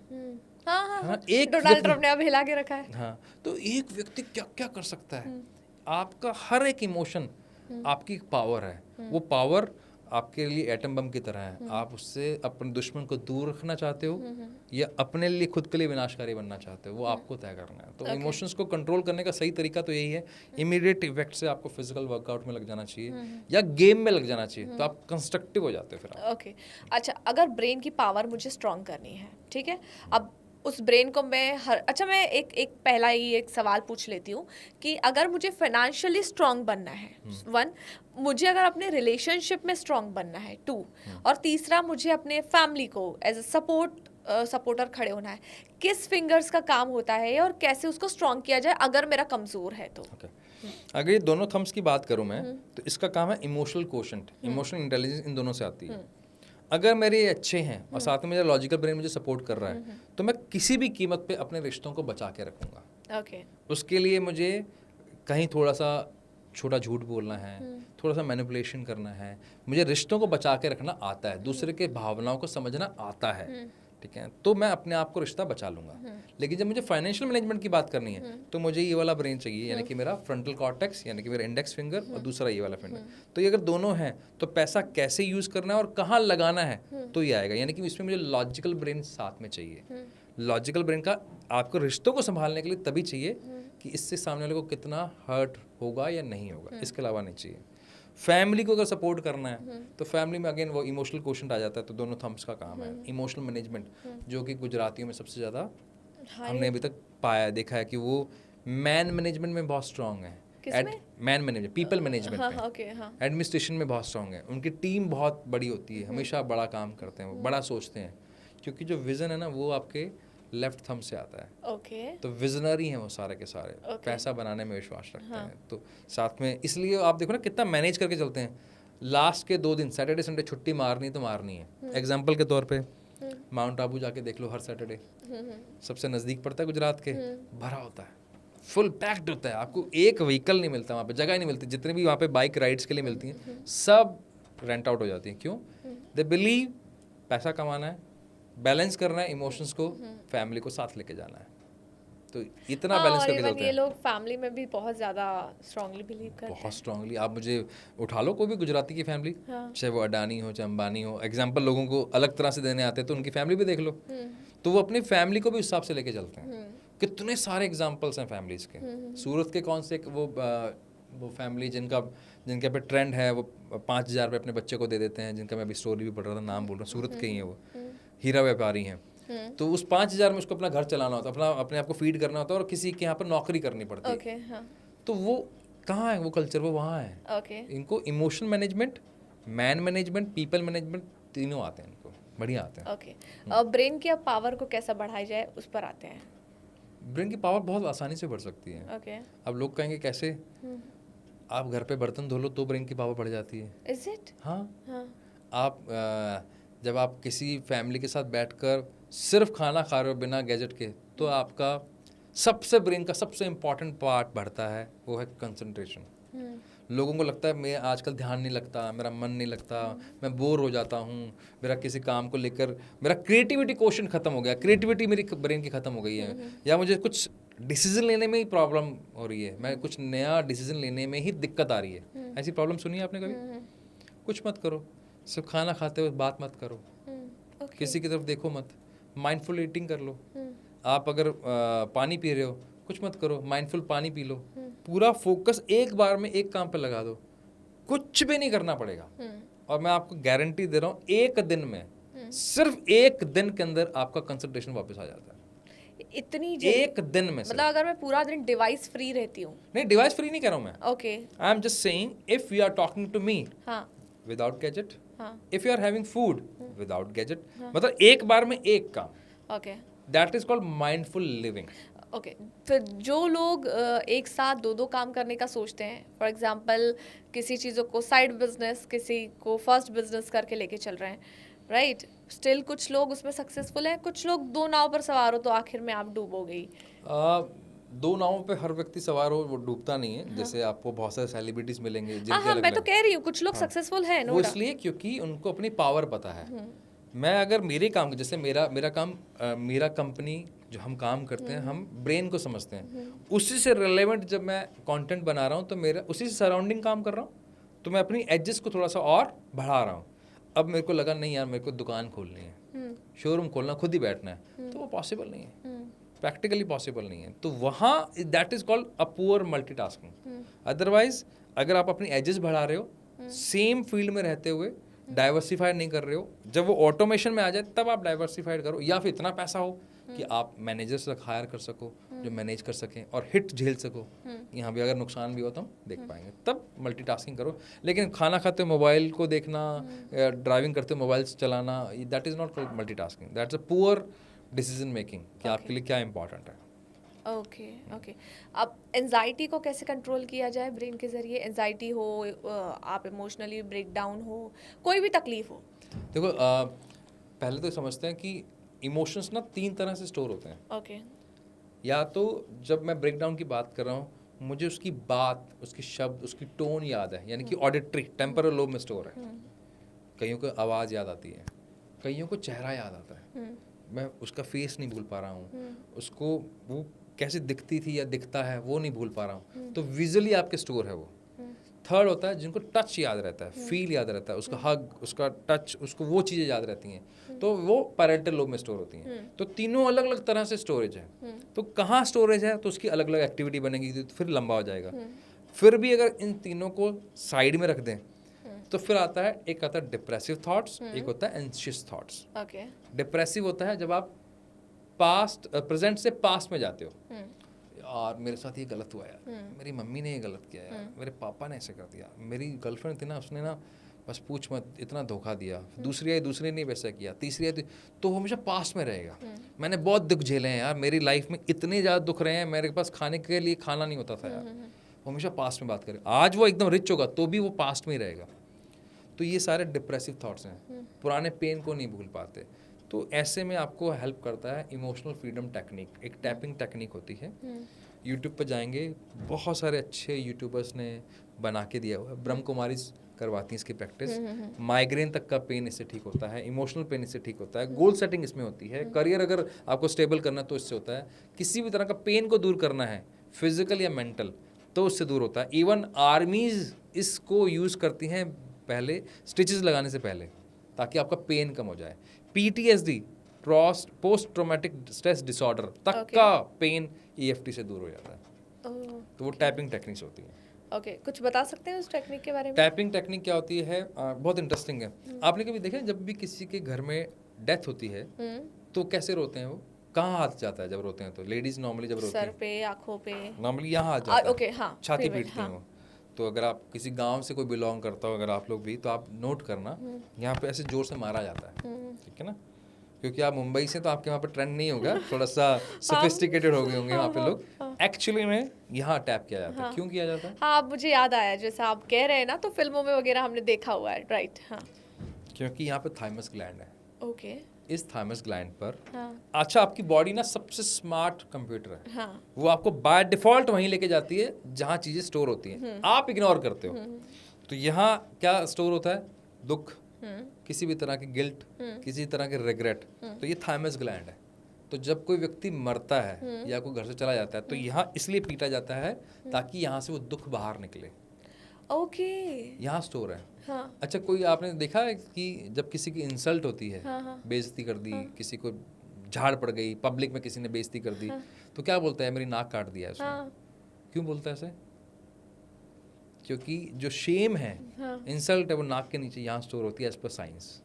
हाँ, एक डोनाल्ड ट्रम्प ने अब हिला के रखा है। हाँ, तो एक व्यक्ति क्या क्या कर सकता है। आपका हर एक इमोशन आपकी पावर है, वो पावर आपके लिए एटम बम की तरह है। आप उससे अपने दुश्मन को दूर रखना चाहते हो या अपने लिए खुद के लिए विनाशकारी बनना चाहते हो, वो आपको तय करना है। तो इमोशंस को कंट्रोल करने का सही तरीका तो यही है, इमीडिएट इफेक्ट से आपको फिजिकल वर्कआउट में लग जाना चाहिए या गेम में लग जाना चाहिए, तो आप कंस्ट्रक्टिव हो जाते हो फिर। ओके, अच्छा, अगर ब्रेन की पावर मुझे स्ट्रॉन्ग करनी है, ठीक है, अब उस ब्रेन को मैं मैं एक पहला ही एक सवाल पूछ लेती हूँ कि अगर मुझे फाइनेंशियली स्ट्रॉन्ग बनना है, 1, मुझे अगर अपने रिलेशनशिप में स्ट्रॉन्ग बनना है, 2, और तीसरा मुझे अपने फैमिली को एज ए सपोर्टर खड़े होना है, किस फिंगर्स का काम होता है और कैसे उसको स्ट्रॉन्ग किया जाए अगर मेरा कमज़ोर है तो? अगर ये दोनों थम्स की बात करूँ मैं, तो इसका काम है इमोशनल कोशेंट, इमोशनल इंटेलिजेंस, इन दोनों से आती है। अगर मेरे अच्छे हैं और साथ में मेरा लॉजिकल ब्रेन मुझे सपोर्ट कर रहा है, तो मैं किसी भी कीमत पे अपने रिश्तों को बचा के रखूंगा। उसके लिए मुझे कहीं थोड़ा सा छोटा झूठ बोलना है, थोड़ा सा मैनिपुलेशन करना है, मुझे रिश्तों को बचा के रखना आता है, दूसरे के भावनाओं को समझना आता है, ठीक है, तो मैं अपने आप को रिश्ता बचा लूंगा। लेकिन जब मुझे फाइनेंशियल मैनेजमेंट की बात करनी है, तो मुझे ये वाला ब्रेन चाहिए, यानी कि मेरा फ्रंटल कॉर्टेक्स, यानी कि मेरा इंडेक्स फिंगर और दूसरा ये वाला फिंगर। तो ये अगर दोनों हैं, तो पैसा कैसे यूज करना है और कहाँ लगाना है, तो ये आएगा। यानी कि इसमें मुझे लॉजिकल ब्रेन साथ में चाहिए। लॉजिकल ब्रेन का आपको रिश्तों को संभालने के लिए तभी चाहिए कि इससे सामने वाले को कितना हर्ट होगा या नहीं होगा, इसके अलावा नहीं चाहिए। फैमिली को अगर सपोर्ट करना है, तो फैमिली में अगेन वो इमोशनल क्वोशंट आ जाता है, तो दोनों थम्स का काम है। इमोशनल मैनेजमेंट, जो कि गुजरातियों में सबसे ज़्यादा हमने अभी तक पाया देखा है कि वो मैन मैनेजमेंट में बहुत स्ट्रांग है। मैन मैनेजमेंट, पीपल मैनेजमेंट में, एडमिनिस्ट्रेशन में बहुत स्ट्रांग है। उनकी टीम बहुत बड़ी होती है, हमेशा बड़ा काम करते हैं, वो बड़ा सोचते हैं, क्योंकि जो विजन है ना वो आपके लेफ्ट थंब से आता है। तो विजनरी हैं वो सारे के सारे, पैसा बनाने में विश्वास रखते हैं। तो साथ में इसलिए आप देखो ना कितना मैनेज करके चलते हैं। लास्ट के 2 दिन सैटरडे संडे छुट्टी मारनी तो मारनी है। एग्जाम्पल के तौर पे माउंट आबू जाके देख लो हर सैटरडे, सबसे नज़दीक पड़ता है गुजरात के, भरा होता है, फुल पैक्ड होता है, आपको एक व्हीकल नहीं मिलता वहाँ पे, जगह ही नहीं मिलती, जितने भी वहाँ पे बाइक राइड्स के लिए मिलती हैं सब रेंट आउट हो जाती हैं। क्यों? दे बिलीव पैसा कमाना है, बैलेंस करना है इमोशंस को, फैमिली को साथ लेके जाना है, तो इतना हाँ, बैलेंस और करके इवन चलते ये हैं लोग फैमिली में भी बहुत ज़्यादा स्ट्रांगली बिलीव करते हैं। बहुत स्ट्रांगली। आप मुझे उठा लो कोई भी गुजराती की फैमिली, चाहे वो अडानी हो चाहे अंबानी हो, एग्जाम्पल लोगों को अलग तरह से देने आते हैं तो उनकी फैमिली भी देख लो, तो वो अपनी फैमिली को भी उस हिसाब से लेके चलते हैं। कितने सारे एग्जाम्पल्स हैं फैमिलीज के। सूरत के कौन से वो फैमिली जिनके पे ट्रेंड है, वो 5,000 रुपये अपने बच्चे को दे देते हैं, जिनका मैं अभी स्टोरी भी पढ़ रहा था, नाम बोल रहा हूँ, सूरत के ही हैं वो, हीरा व्यापारी हैं। तो उस 5,000 में उसको अपना घर चलाना होता है, अपने आप को फीड करना होता है, और किसी के यहाँ पर नौकरी करनी पड़ती है। ओके, हाँ, तो वो कहाँ है वो कल्चर, वो वहाँ है। ओके, इनको emotion management, man management, people management तीनों आते हैं, इनको बढ़िया आते हैं। ओके। ब्रेन की अब पावर को कैसा बढ़ाया जाए उस पर आते हैं। ब्रेन की पावर बहुत आसानी से बढ़ सकती है। ओके, अब लोग कहेंगे कैसे, आप घर पे बर्तन धो लो तो ब्रेन की पावर बढ़ जाती है। Is it? हाँ, हाँ, आप जब आप किसी फैमिली के साथ बैठकर सिर्फ खाना खा रहे हो बिना गैजेट के, तो आपका सबसे ब्रेन का सबसे इम्पॉर्टेंट पार्ट बढ़ता है, वो है कंसंट्रेशन। लोगों को लगता है मैं आजकल ध्यान नहीं लगता, मेरा मन नहीं लगता, मैं बोर हो जाता हूँ, मेरा किसी काम को लेकर मेरा क्रिएटिविटी क्वेश्चन खत्म हो गया, क्रिएटिविटी मेरी ब्रेन की खत्म हो गई है, या मुझे कुछ डिसीजन लेने में ही प्रॉब्लम हो रही है, मैं कुछ नया डिसीजन लेने में ही दिक्कत आ रही है। ऐसी प्रॉब्लम सुनी है आपने कभी? कुछ मत करो, सिर्फ खाना खाते हुए बात मत करो, किसी की तरफ देखो मत, माइंडफुल ईटिंग कर लो। आप अगर पानी पी रहे हो, कुछ मत करो, माइंडफुल पानी पी लो, पूरा फोकस एक बार में एक काम पे लगा दो, कुछ भी नहीं करना पड़ेगा। और मैं आपको गारंटी दे रहा हूँ, एक दिन में, सिर्फ एक दिन के अंदर आपका कंसंट्रेशन वापस आ जाता है। इतनी एक दिन में मतलब अगर मैं पूरा दिन डिवाइस फ्री रहती हूँ? नहीं, डिवाइस फ्री नहीं कह रहा हूँ मैं, okay, I am just saying if you are talking to me हाँ, विदाउट गैजेट, हाँ, if you are having food without gadget, मतलब एक बार में एक काम, okay, that is called mindful living. Okay. फिर जो लोग एक साथ दो दो काम करने का सोचते हैं, फॉर एग्जांपल किसी चीज़ों को साइड बिजनेस, किसी को फर्स्ट बिजनेस करके लेके चल रहे हैं, राइट, स्टिल कुछ लोग उसमें सक्सेसफुल हैं, कुछ लोग दो नाव पर सवार हो तो आखिर में आप डूबोगे ही। दो नावों पे हर व्यक्ति सवार हो वो डूबता नहीं है। जैसे आपको बहुत सारे सेलिब्रिटीज मिलेंगे जिनके हाँ, अलग मैं तो अलग, कह रही हूँ कुछ लोग सक्सेसफुल हैं, नो वो डाउट। इसलिए क्योंकि उनको अपनी पावर पता है। मैं अगर मेरे काम, जैसे मेरा काम, मेरा कंपनी जो हम काम करते हैं, हम ब्रेन को समझते हैं, उसी से रिलेवेंट जब मैं कंटेंट बना रहा हूँ तो मेरा उसी से सराउंडिंग काम कर रहा हूँ, तो मैं अपनी एजेस को थोड़ा सा और बढ़ा रहा हूँ। अब मेरे को लगा नहीं यार, मेरे को दुकान खोलनी है, शोरूम खोलना, खुद ही बैठना है, तो वो पॉसिबल नहीं है, प्रैक्टिकली पॉसिबल नहीं है। तो वहाँ that is called a poor multitasking. Otherwise अगर आप अपनी एजेस बढ़ा रहे हो, सेम फील्ड में रहते हुए डाइवर्सिफाइड नहीं कर रहे हो, जब वो ऑटोमेशन में आ जाए तब आप डाइवर्सिफाइड करो, या फिर इतना पैसा हो कि आप मैनेजर्स हायर कर सको जो मैनेज कर सकें और हिट झेल सको, यहाँ भी अगर नुकसान भी हो तो हम देख पाएंगे, तब मल्टीटास्किंग करो। लेकिन खाना खाते मोबाइल को देखना, ड्राइविंग करते मोबाइल चलाना, that is not called multitasking, that's a poor decision making कि आपके लिए क्या इंपॉर्टेंट है। Okay, okay. अब एंजाइटी को कैसे कंट्रोल किया जाए ब्रेन के जरिए? एंजाइटी हो, आप इमोशनली ब्रेकडाउन हो, कोई भी तकलीफ हो। देखो, पहले तो समझते हैं कि इमोशंस ना 3 तरह से स्टोर होते हैं। ओके, या तो जब मैं ब्रेकडाउन की बात कर रहा हूँ, मुझे उसकी बात, उसकी शब्द, उसकी टोन याद है, यानी कि ऑडिटरी टेम्परल लोब में स्टोर है। कईयों को आवाज़ याद आती है, कईयों को चेहरा याद आता है, मैं उसका फेस नहीं भूल पा रहा हूँ, उसको वो कैसे दिखती थी या दिखता है वो नहीं भूल पा रहा हूँ, तो विजुअली आपके स्टोर है वो। थर्ड होता है जिनको टच याद रहता है, फील याद रहता है, उसका हग, उसका टच, उसको वो चीज़ें याद रहती हैं, तो वो पैरेंटल लोब में स्टोर होती हैं। तो तीनों अलग अलग तरह से स्टोरेज है। तो कहाँ स्टोरेज है तो उसकी अलग अलग एक्टिविटी बनेगी, तो फिर लंबा हो जाएगा। फिर भी अगर इन तीनों को साइड में रख दें तो फिर आता है, एक आता है डिप्रेसिव थॉट्स, एक होता है एंशियस थॉट्स। ओके, डिप्रेसिव होता है जब आप पास्ट, प्रेजेंट से पास्ट में जाते हो, यार मेरे साथ ये गलत हुआ यार, मेरी मम्मी ने ये गलत किया यार, मेरे पापा ने ऐसे कर दिया, मेरी गर्लफ्रेंड थी ना, उसने ना बस पूछ मत इतना धोखा दिया, दूसरी ने वैसा किया, तीसरी आई, तो हमेशा पास्ट में रहेगा। मैंने बहुत दुख झेले हैं यार, मेरी लाइफ में इतने ज़्यादा दुख रहे हैं, मेरे पास खाने के लिए खाना नहीं होता था यार, वो हमेशा पास्ट में बात करे। आज वो एकदम रिच होगा तो भी वो पास्ट में ही रहेगा। तो ये सारे डिप्रेसिव थॉट्स हैं, पुराने पेन को नहीं भूल पाते। तो ऐसे में आपको हेल्प करता है इमोशनल फ्रीडम टेक्निक, एक टैपिंग टेक्निक होती है। यूट्यूब पर जाएंगे, बहुत सारे अच्छे यूट्यूबर्स ने बना के दिया हुआ है। ब्रह्म कुमारी करवाती हैं इसकी प्रैक्टिस। माइग्रेन तक का पेन इससे ठीक होता है, इमोशनल पेन इससे ठीक होता है, गोल सेटिंग इसमें होती है, करियर अगर आपको स्टेबल करना है तो इससे होता है, किसी भी तरह का पेन को दूर करना है फिजिकल या मेंटल तो उससे दूर होता है। इवन आर्मीज इसको यूज़ करती हैं पहले स्टिचेस लगाने से पहले, ताकि आपका पेन कम हो जाए। PTSD, post traumatic stress disorder तक का पेन EFT से दूर हो जाता है। तो वो टैपिंग टेक्निक्स होती हैं। ओके, कुछ बता सकते हैं उस टेक्निक के बारे में? टैपिंग टेक्निक क्या होती है, बहुत इंटरेस्टिंग है। आपने कभी देखा है जब भी किसी के घर में डेथ होती है तो कैसे रोते हैं वो? कहाँ हाथ जाता है जब रोते हैं? तो लेडीज नॉर्मली जब रोते हैं सर पे, आंखों पे, नॉर्मली यहाँ हाथ जाता है। ओके, हाँ, छाती पीटती हैं वो। तो अगर आप किसी गांव से कोई बिलोंग करता हो, अगर आप लोग भी, तो आप नोट करना यहाँ पे ऐसे जोर से मारा जाता है, ठीक है ना? क्योंकि आप मुंबई से तो आपके वहाँ पे ट्रेंड नहीं होगा, थोड़ा सा सोफिस्टिकेटेड हो गए होंगे वहाँ पे लोग। एक्चुअली में यहाँ टैप किया जाता है। क्यों किया जाता है? हाँ, मुझे याद आया, जैसा आप कह रहे हैं ना, तो फिल्मों में वगैरह हमने देखा हुआ है, राइट? हाँ, क्योंकि यहाँ पे थाइमस ग्लैंड है। ओके। इस थाइमस ग्लैंड पर हाँ, अच्छा, आपकी बॉडी ना सबसे स्मार्ट कंप्यूटर है। हाँ, वो आपको बाय डिफॉल्ट वहीं लेके जाती है जहाँ चीज़ें स्टोर होती हैं, आप इग्नोर करते हो। तो यहाँ क्या स्टोर होता है? दुख, किसी भी तरह की गिल्ट, किसी तरह के रिग्रेट, तो ये थाइमस ग्लैंड है। तो जब कोई व्यक्ति मरता है या कोई घर से चला जाता है तो यहाँ इसलिए पीटा जाता है ताकि यहाँ से वो दुख बाहर निकले। ओके। यहाँ स्टोर है। हाँ, अच्छा, कोई आपने देखा है कि जब किसी की इंसल्ट होती है, हाँ, बेइज्जती कर दी, किसी को झाड़ पड़ गई, पब्लिक में किसी ने बेइज्जती कर दी, तो क्या बोलता है? मेरी नाक काट दिया है उसने। हाँ, क्यों बोलता है ऐसे? क्योंकि जो शेम है, इंसल्ट है, वो नाक के नीचे यहाँ स्टोर होती है एज पर साइंस।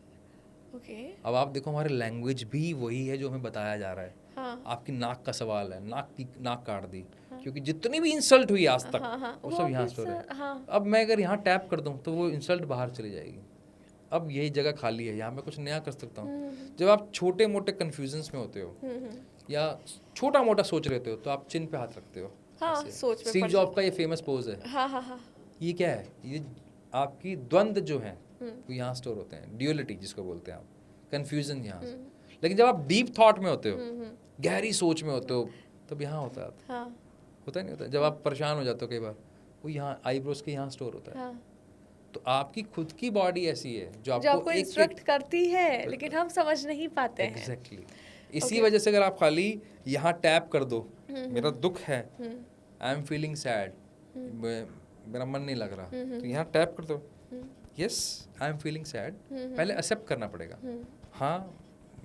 ओके। अब आप देखो, हमारे लैंग्वेज भी वही है जो हमें बताया जा रहा है। हाँ, आपकी नाक का सवाल है, नाक काट दी, क्योंकि जितनी भी इंसल्ट हुई आज तक वो सब यहाँ स्टोर है। हाँ, अब मैं अगर यहाँ टैप कर दूँ तो वो इंसल्ट बाहर चली जाएगी। अब यही जगह खाली है, यहाँ मैं कुछ नया कर सकता हूँ। जब आप छोटे मोटे कन्फ्यूजन्स में होते हो या छोटा मोटा सोच रहे हो तो आप चिन पे हाथ रखते हो। हाँ, सोच में स्टीव जॉब का ये फेमस पोज है। हाँ, हाँ, हाँ, ये क्या है? ये आपकी द्वंद्व जो है वो यहाँ स्टोर होते हैं, ड्यूअलिटी जिसको बोलते हैं आप, कंफ्यूजन यहाँ से। लेकिन जब आप डीप थॉट में होते हो, गहरी सोच में होते हो, तब यहाँ होता है। हाँ, होता नहीं होता? जब आप परेशान हो जाते हो कई बार, वो यहाँ आईब्रोज के यहाँ स्टोर होता है। हाँ। तो आपकी खुद की बॉडी ऐसी है जो जो आपको एक इंस्ट्रक्ट करती है, लेकिन हम समझ नहीं पाते हैं। एग्जैक्टली इसी वजह से अगर आप खाली यहाँ टैप कर दो, मेरा दुख है, आई एम फीलिंग सैड, मेरा मन नहीं लग रहा, तो यहाँ टैप कर दो, yes I am feeling sad. पहले एक्सेप्ट करना पड़ेगा, हाँ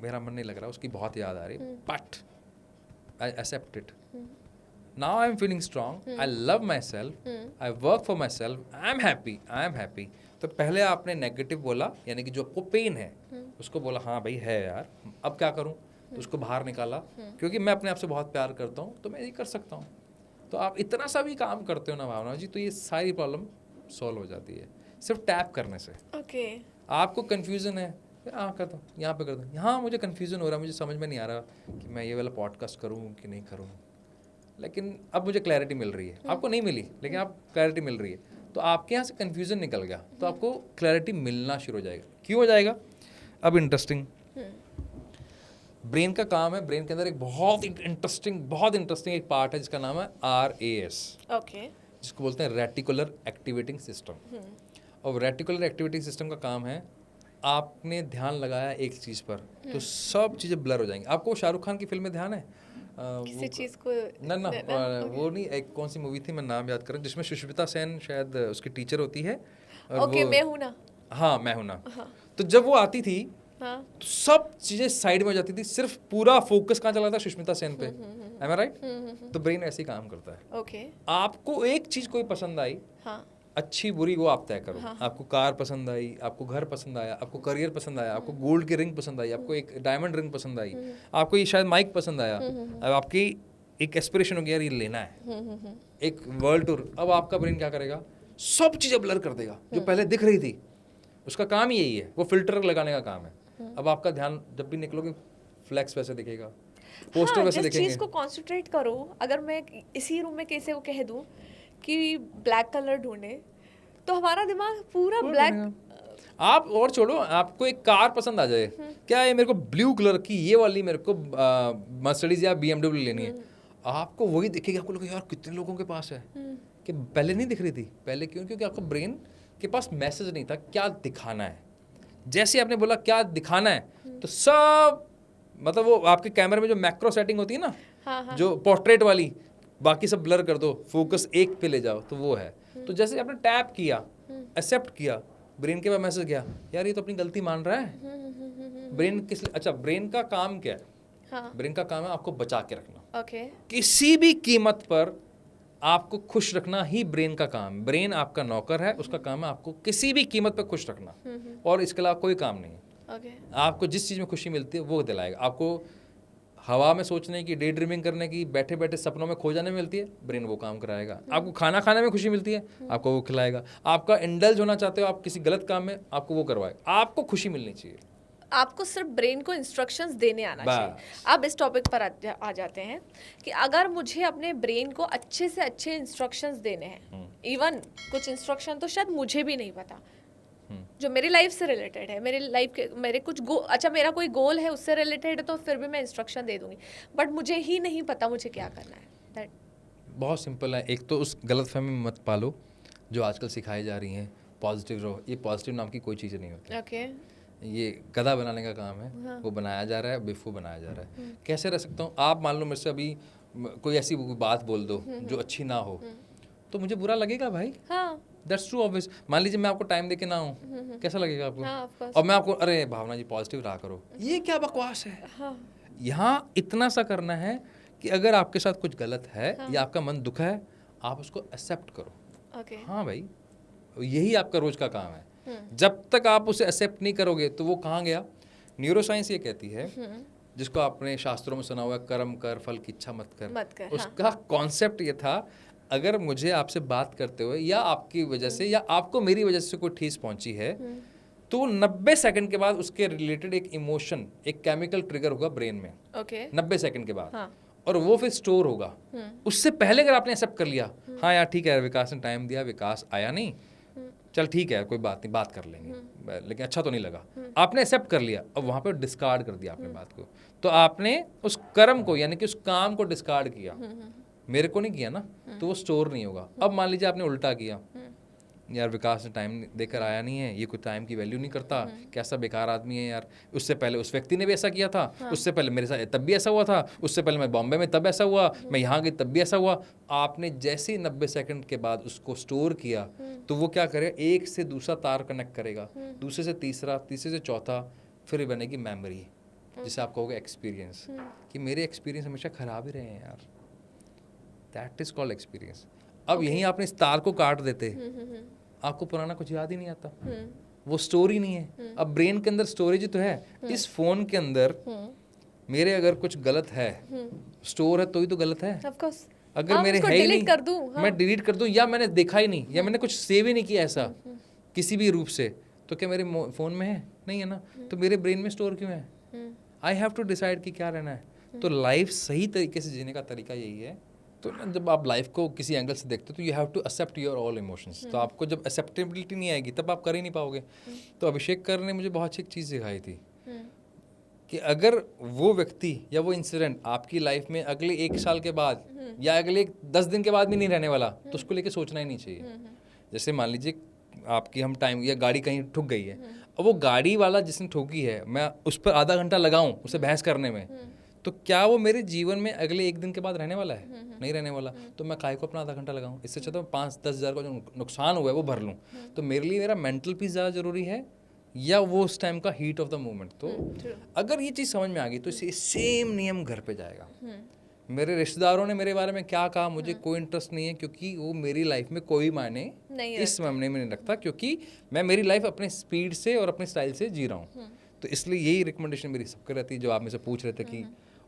मेरा मन नहीं लग रहा, उसकी बहुत याद आ रही, but I accept it. Now I am feeling strong, I love myself, I work for myself, I am happy. तो पहले आपने नेगेटिव बोला, यानी कि जो आपको पेन है उसको बोला, हाँ भाई है यार, अब क्या करूँ, तो उसको बाहर निकाला। क्योंकि मैं अपने आप से बहुत प्यार करता हूँ तो मैं ये कर सकता हूँ। तो आप इतना सा भी काम करते हो ना भावना जी, तो ये सारी प्रॉब्लम सॉल्व हो जाती है सिर्फ टैप करने से। ओके। आपको कन्फ्यूज़न है, हाँ कर दो, यहाँ पे कर दो, यहाँ मुझे कन्फ्यूज़न हो रहा है, मुझे समझ में नहीं आ रहा कि मैं ये वाला पॉडकास्ट करूँ कि नहीं करूँ, लेकिन अब मुझे क्लैरिटी मिल रही है। आपको नहीं मिली लेकिन आप क्लैरिटी मिल रही है, तो आपके यहाँ से कन्फ्यूज़न निकल गया, तो आपको क्लैरिटी मिलना शुरू हो जाएगा। क्यों हो जाएगा? अब इंटरेस्टिंग ब्रेन का काम है। ब्रेन के अंदर एक बहुत इंटरेस्टिंग एक पार्ट है जिसका नाम है RAS, ओके। जिसको बोलते हैं रेटिकुलर एक्टिवेटिंग सिस्टम। और रेटिकुलर एक्टिवेटिंग सिस्टम का काम है, आपने ध्यान लगाया एक चीज़ पर तो सब चीज़ें ब्लर हो जाएंगी। आपको शाहरुख खान की फिल्म में ध्यान है? किसी चीज़ को ना वो नहीं, एक कौन सी मूवी थी, मैं नाम याद करूँ, जिसमें सुष्मिता सेन शायद उसकी टीचर होती है। ओके, मैं हूँ ना। हाँ, मैं हूँ ना। तो जब वो आती थी तो सब चीजें साइड में हो जाती थी, सिर्फ पूरा फोकस कहाँ चला था? सुष्मिता सेन पे। एम आई राइट? तो ब्रेन ऐसे ही काम करता है। ओके। आपको एक चीज कोई पसंद आई, हाँ, अच्छी बुरी वो आप तय करो। आपको कार पसंद आई, आपको घर पसंद आया, आपको करियर पसंद आया, आपको गोल्ड की रिंग पसंद आई, आपको एक डायमंड रिंग पसंद आई, आपको ये शायद माइक पसंद आया, अब आपकी एक एस्पिरेशन हो गया यार ये लेना है, एक वर्ल्ड टूर। अब आपका ब्रेन क्या करेगा? सब चीजें ब्लर कर देगा जो पहले दिख रही थी। उसका काम ही यही है, वो फिल्टर लगाने का काम है। अब आपका ध्यान जब भी निकलोगे फ्लैक्स वैसे दिखेगा, पोस्टर हाँ, वैसे जिस दिखेंगे। चीज़ को कॉन्सेंट्रेट करो, अगर मैं इसी रूम में किसी को कह दूं कि ब्लैक कलर ढूंढे, तो हमारा दिमाग पूरा ब्लैक आप और छोड़ो, आपको एक कार पसंद आ जाए, क्या है मेरे को ब्लू कलर की ये वाली मेरे को मर्सिडीज या BMW लेनी है, आपको वही दिखेगी, आपको लगेगा यार कितने लोगों के पास है, कि पहले नहीं दिख रही थी। पहले क्यों? क्योंकि आपका ब्रेन के पास मैसेज नहीं था क्या दिखाना है। जैसे आपने बोला क्या दिखाना है, तो सब मतलब वो आपके कैमरे में जो मैक्रो सेटिंग होती है ना, हाँ। जो पोर्ट्रेट वाली, बाकी सब ब्लर कर दो, फोकस एक पे ले जाओ, तो वो है। तो जैसे आपने टैप किया, एक्सेप्ट किया, ब्रेन के पास मैसेज गया, यार ये तो अपनी गलती मान रहा है। ब्रेन किस लिए? अच्छा, ब्रेन का काम क्या है? हाँ। ब्रेन का काम है आपको बचा के रखना। ओके। किसी भी कीमत पर आपको खुश रखना ही ब्रेन का काम। ब्रेन आपका नौकर है, उसका काम है आपको किसी भी कीमत पर खुश रखना, और इसके अलावा कोई काम नहीं है। ओके। आपको जिस चीज़ में खुशी मिलती है वो दिलाएगा। आपको हवा में सोचने की, डे ड्रीमिंग करने की, बैठे बैठे सपनों में खो जाने में मिलती है, ब्रेन वो काम कराएगा। आपको खाना खाने में खुशी मिलती है, आपको वो खिलाएगा। आपका इंडल्ज होना चाहते हो आप किसी गलत काम में, आपको वो करवाएगा। आपको खुशी मिलनी चाहिए। आपको सिर्फ ब्रेन को इंस्ट्रक्शंस देने आना बस। चाहिए। अब इस टॉपिक पर आ जाते हैं कि अगर मुझे अपने ब्रेन को अच्छे से अच्छे इंस्ट्रक्शंस देने हैं, इवन कुछ इंस्ट्रक्शन तो शायद मुझे भी नहीं पता, जो मेरी लाइफ से रिलेटेड है, मेरी लाइफ के मेरे कुछ अच्छा मेरा कोई गोल है उससे रिलेटेड है, तो फिर भी मैं इंस्ट्रक्शन दे दूंगी, बट मुझे ही नहीं पता मुझे क्या करना है। दैट बहुत सिंपल है। एक तो उस गलतफहमी में मत पालो जो आजकल सिखाई जा रही हैं, पॉजिटिव रहो। ये पॉजिटिव नाम की कोई चीज़ नहीं होती। ओके। ये गधा बनाने का काम है। हाँ। वो बनाया जा रहा है, बेवकूफ़ बनाया जा रहा है। कैसे रह सकता हूँ? आप मान लो मेरे से अभी कोई ऐसी बात बोल दो जो अच्छी ना हो, तो मुझे बुरा लगेगा भाई। हाँ। That's true obvious. मान लीजिए मैं आपको टाइम दे के ना हूँ, कैसा लगेगा आपको? हाँ, of course। और मैं आपको, अरे भावना जी पॉजिटिव रहा करो, ये क्या बकवास है। हाँ। यहाँ इतना सा करना है कि अगर आपके साथ कुछ गलत है या आपका मन दुखा है, आप उसको एक्सेप्ट करो। ओके। हाँ भाई, यही आपका रोज का काम है। जब तक आप उसे एक्सेप्ट नहीं करोगे तो वो कहाँ गया? न्यूरोसाइंस ये कहती है, जिसको आपने शास्त्रों में सुना हुआ है, कर्म कर फल की इच्छा मत कर। उसका कॉन्सेप्ट ये था, अगर मुझे आपसे बात करते हुए या आपकी वजह से या आपको मेरी वजह से कोई ठेस पहुंची है, तो 90 सेकंड के बाद उसके रिलेटेड एक इमोशन, एक केमिकल ट्रिगर होगा ब्रेन में। ओके। 90 सेकंड के बाद। हाँ। और वो फिर स्टोर होगा। उससे पहले अगर आपने एक्सेप्ट कर लिया, हाँ यार ठीक है, विकास ने टाइम दिया, विकास आया नहीं, चल ठीक है कोई बात नहीं, बात कर लेंगे, लेकिन अच्छा तो नहीं लगा, आपने एक्सेप्ट कर लिया, अब वहाँ पे डिस्कार्ड कर दिया आपने बात को, तो आपने उस कर्म को यानी कि उस काम को डिस्कार्ड किया, मेरे को नहीं किया ना, तो वो स्टोर नहीं होगा। अब मान लीजिए आपने उल्टा किया, यार विकास ने टाइम देकर आया नहीं है, ये कोई टाइम की वैल्यू नहीं करता, कैसा बेकार आदमी है यार, उससे पहले उस व्यक्ति ने भी ऐसा किया था, उससे पहले मेरे साथ तब भी ऐसा हुआ था, उससे पहले मैं बॉम्बे में तब ऐसा हुआ, मैं यहाँ गई तब भी ऐसा हुआ। आपने जैसे ही 90 सेकंड के बाद उसको स्टोर किया, तो वो क्या करे, एक से दूसरा तार कनेक्ट करेगा, दूसरे से तीसरा, तीसरे से चौथा, फिर बनेगी मेमोरी, जिसे आप कहोगे एक्सपीरियंस, कि मेरे एक्सपीरियंस हमेशा खराब ही रहे हैं यार, दैट इज कॉल्ड एक्सपीरियंस। अब यहीं आपने इस तार को काट देते, आपको पुराना कुछ याद ही नहीं आता, वो स्टोरी नहीं है। अब ब्रेन के अंदर स्टोरेज तो है, इस फोन के अंदर मेरे अगर कुछ गलत है, स्टोर है तो ही तो गलत है। Of course. अगर मेरे है ही नहीं, कर दूं, हाँ। मैं डिलीट कर दूं, या मैंने देखा ही नहीं, या मैंने कुछ सेव ही नहीं किया ऐसा किसी भी रूप से, तो क्या मेरे फोन में है? नहीं है ना, तो मेरे ब्रेन में स्टोर क्यों है? आई हैव टू डिसाइड कि क्या रहना है। तो लाइफ सही तरीके से जीने का तरीका यही है। तो जब आप लाइफ को किसी एंगल से देखते हो, तो you have to accept your all emotions. तो आपको जब एक्सेप्टेबिलिटी नहीं आएगी, तब आप कर ही नहीं पाओगे। तो अभिषेक कर ने मुझे बहुत अच्छी चीज़ सिखाई थी कि अगर वो व्यक्ति या वो इंसिडेंट आपकी लाइफ में अगले 1 साल के बाद या अगले 10 दिन के बाद भी नहीं रहने वाला, तो उसको लेके सोचना ही नहीं चाहिए। जैसे मान लीजिए आपकी हम टाइम या गाड़ी कहीं ठुक गई है, और वो गाड़ी वाला जिसने ठोकी है, मैं उस पर आधा घंटा लगाऊं उसे बहस करने में, तो क्या वो मेरे जीवन में अगले 1 दिन के बाद रहने वाला है? नहीं रहने वाला। तो मैं काहे को अपना आधा घंटा लगाऊं? इससे अच्छा तो 5-10 हज़ार का जो नुकसान हुआ है वो भर लूं। तो मेरे लिए मेरा मेंटल पीस ज़्यादा ज़रूरी है या वो उस टाइम का हीट ऑफ द मोमेंट? तो अगर ये चीज़ समझ में आ गई, तो सेम नियम घर पे जाएगा। मेरे रिश्तेदारों ने मेरे बारे में क्या कहा, मुझे कोई इंटरेस्ट नहीं है, क्योंकि वो मेरी लाइफ में कोई मायने इस मामले में नहीं रखता, क्योंकि मैं मेरी लाइफ अपने स्पीड से और अपने स्टाइल से जी रहा हूँ। तो इसलिए यही रिकमेंडेशन मेरी सबको रहती है, जो आप मुझसे पूछ रहे थे कि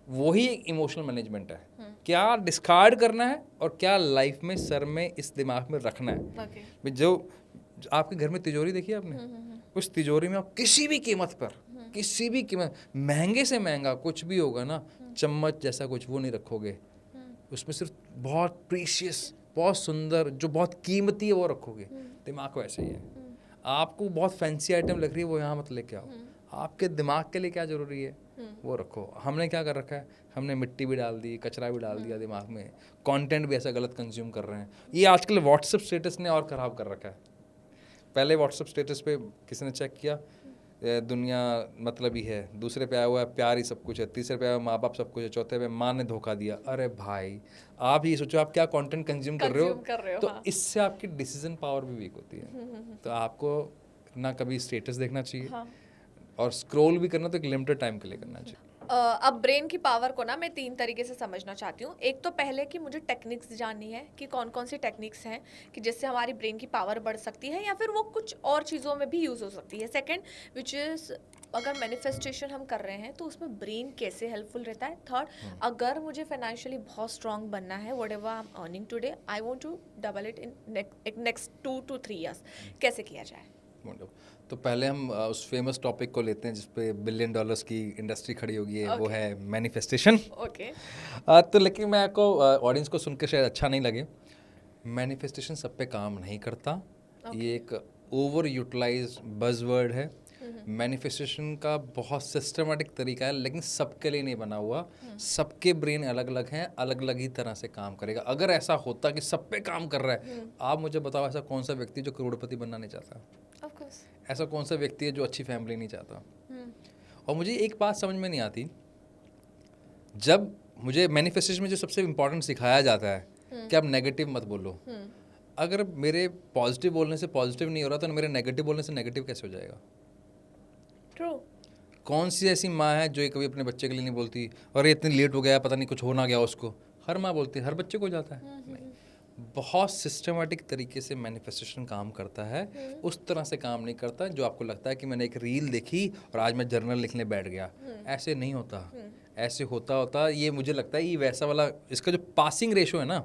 वही इमोशनल मैनेजमेंट है, क्या डिस्कार्ड करना है और क्या लाइफ में सर में इस दिमाग में रखना है। जो आपके घर में तिजोरी देखी है आपने, उस तिजोरी में आप किसी भी कीमत पर, किसी भी कीमत, महंगे से महंगा कुछ भी होगा ना, चम्मच जैसा कुछ वो नहीं रखोगे, उसमें सिर्फ बहुत प्रीशियस, बहुत सुंदर, जो बहुत कीमती है वो रखोगे। दिमाग को ऐसे ही है, आपको बहुत फैंसी आइटम लग रही है वो यहाँ मत लेके आओ, आपके दिमाग के लिए क्या ज़रूरी है वो रखो। हमने क्या कर रखा है, हमने मिट्टी भी डाल दी, कचरा भी डाल दिया दिमाग में, कंटेंट भी ऐसा गलत कंज्यूम कर रहे हैं। ये आजकल व्हाट्सएप स्टेटस ने और ख़राब कर रखा है। पहले व्हाट्सएप स्टेटस पे किसी ने चेक किया दुनिया मतलब ही है, दूसरे पे आया हुआ है प्यार ही सब कुछ है, तीसरे पे आया हुआ माँ बाप सब कुछ है, चौथे पे माँ ने धोखा दिया। अरे भाई आप ये सोचो आप क्या कंटेंट कंज्यूम कर रहे हो, तो इससे आपकी डिसीजन पावर भी वीक होती है। तो आपको ना कभी स्टेटस देखना चाहिए और स्क्रॉल भी करना तो एक लिमिटेड टाइम के लिए करना चाहिए। अब ब्रेन की पावर को ना मैं 3 तरीके से समझना चाहती हूँ। एक तो पहले कि मुझे टेक्निक्स जाननी है कि कौन कौन सी टेक्निक्स हैं कि जिससे हमारी ब्रेन की पावर बढ़ सकती है या फिर वो कुछ और चीज़ों में भी यूज़ हो सकती है। सेकंड विच इज़ अगर मैनिफेस्टेशन हम कर रहे हैं तो उसमें ब्रेन कैसे हेल्पफुल रहता है। थर्ड, अगर मुझे फाइनेंशियली बहुत स्ट्रांग बनना है, whatever I am earning today I want to double it in next 2 to 3 years, कैसे किया जाए। तो पहले हम उस फेमस टॉपिक को लेते हैं जिस पे $1 बिलियन की इंडस्ट्री खड़ी होगी है, वो है मैनिफेस्टेशन। ओके तो लेकिन मैं आपको ऑडियंस को सुन के शायद अच्छा नहीं लगे, मैनिफेस्टेशन सब पे काम नहीं करता। ये एक ओवर यूटिलाइज बज़वर्ड है। मैनिफेस्टेशन का बहुत सिस्टमेटिक तरीका है लेकिन सबके लिए नहीं बना हुआ। सबके ब्रेन अलग अलग हैं, अलग अलग ही तरह से काम करेगा। अगर ऐसा होता कि सब पे काम कर रहा है, आप मुझे बताओ ऐसा कौन सा व्यक्ति जो करोड़पति बनना नहीं चाहता? Of course. ऐसा कौन सा व्यक्ति है जो अच्छी फैमिली नहीं चाहता? और मुझे एक बात समझ में नहीं आती, जब मुझे मैनिफेस्टेशन में जो सबसे इम्पोर्टेंट सिखाया जाता है कि आप नेगेटिव मत बोलो, अगर मेरे पॉजिटिव बोलने से पॉजिटिव नहीं हो रहा तो मेरे नेगेटिव बोलने से नेगेटिव कैसे हो जाएगा? ट्रू। कौन सी ऐसी माँ है जो ये कभी अपने बच्चे के लिए नहीं बोलती और ये इतनी लेट हो गया पता नहीं कुछ हो ना गया उसको? हर माँ बोलती है, हर बच्चे को जाता है। नहीं, बहुत सिस्टमेटिक तरीके से मैनिफेस्टेशन काम करता है। उस तरह से काम नहीं करता जो आपको लगता है कि मैंने एक रील देखी और आज मैं जर्नल लिखने बैठ गया। ऐसे नहीं होता। ऐसे होता ये मुझे लगता है ये वैसा वाला, इसका जो पासिंग रेशो है ना,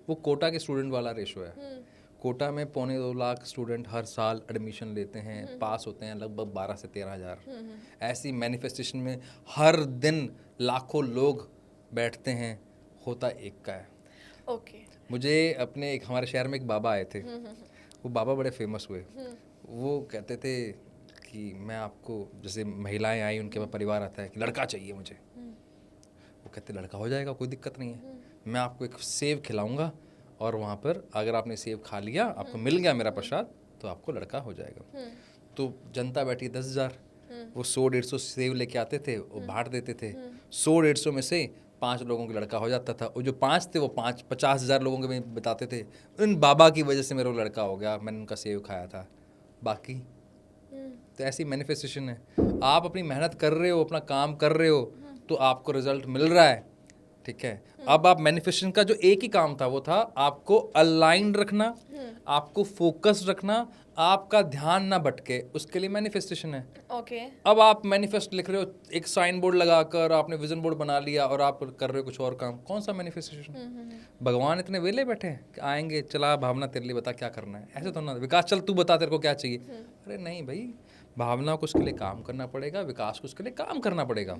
वो कोटा के स्टूडेंट वाला रेशो है। कोटा में 2.25 लाख स्टूडेंट हर साल एडमिशन लेते हैं, पास होते हैं लगभग 12 से 13 हज़ार। ऐसी मैनिफेस्टेशन में हर दिन लाखों लोग बैठते हैं, होता एक का है। ओके। मुझे अपने एक हमारे शहर में एक बाबा आए थे, वो बाबा बड़े फेमस हुए। वो कहते थे कि मैं आपको, जैसे महिलाएं आई उनके पास परिवार आता है कि लड़का चाहिए मुझे, वो कहते लड़का हो जाएगा, कोई दिक्कत नहीं है, मैं आपको एक सेब खिलाऊंगा और वहाँ पर अगर आपने सेब खा लिया, आपको मिल गया मेरा प्रसाद, तो आपको लड़का हो जाएगा। तो जनता बैठी 10,000, वो 100-150 सेब लेके आते थे, वो बांट देते थे। 100-150 में से 5 लोगों का लड़का हो जाता था, और जो 5 थे वो 50,000 लोगों के में बताते थे उन बाबा की वजह से मेरा लड़का हो गया, मैंने उनका सेब खाया था। बाकी तो ऐसी मैनिफेस्टेशन है। आप अपनी मेहनत कर रहे हो, अपना काम कर रहे हो, तो आपको रिजल्ट मिल रहा है, ठीक है। अब आप मैनिफेस्टेशन का जो एक ही काम था वो था आपको अलाइन रखना, आपको फोकस रखना, आपका ध्यान ना भटके, उसके लिए मैनिफेस्टेशन है। ओके। अब आप मैनिफेस्ट लिख रहे हो, एक साइन बोर्ड लगाकर आपने विजन बोर्ड बना लिया और आप कर रहे हो कुछ और काम, कौन सा मैनिफेस्टेशन? भगवान इतने वेले बैठे हैं कि आएंगे, चला भावना तेरे लिए बता क्या करना है, ऐसे तो ना। विकास चल तू बता तेरे को क्या चाहिए। अरे नहीं भाई, भावना को उसके लिए काम करना पड़ेगा, विकास को उसके लिए काम करना पड़ेगा।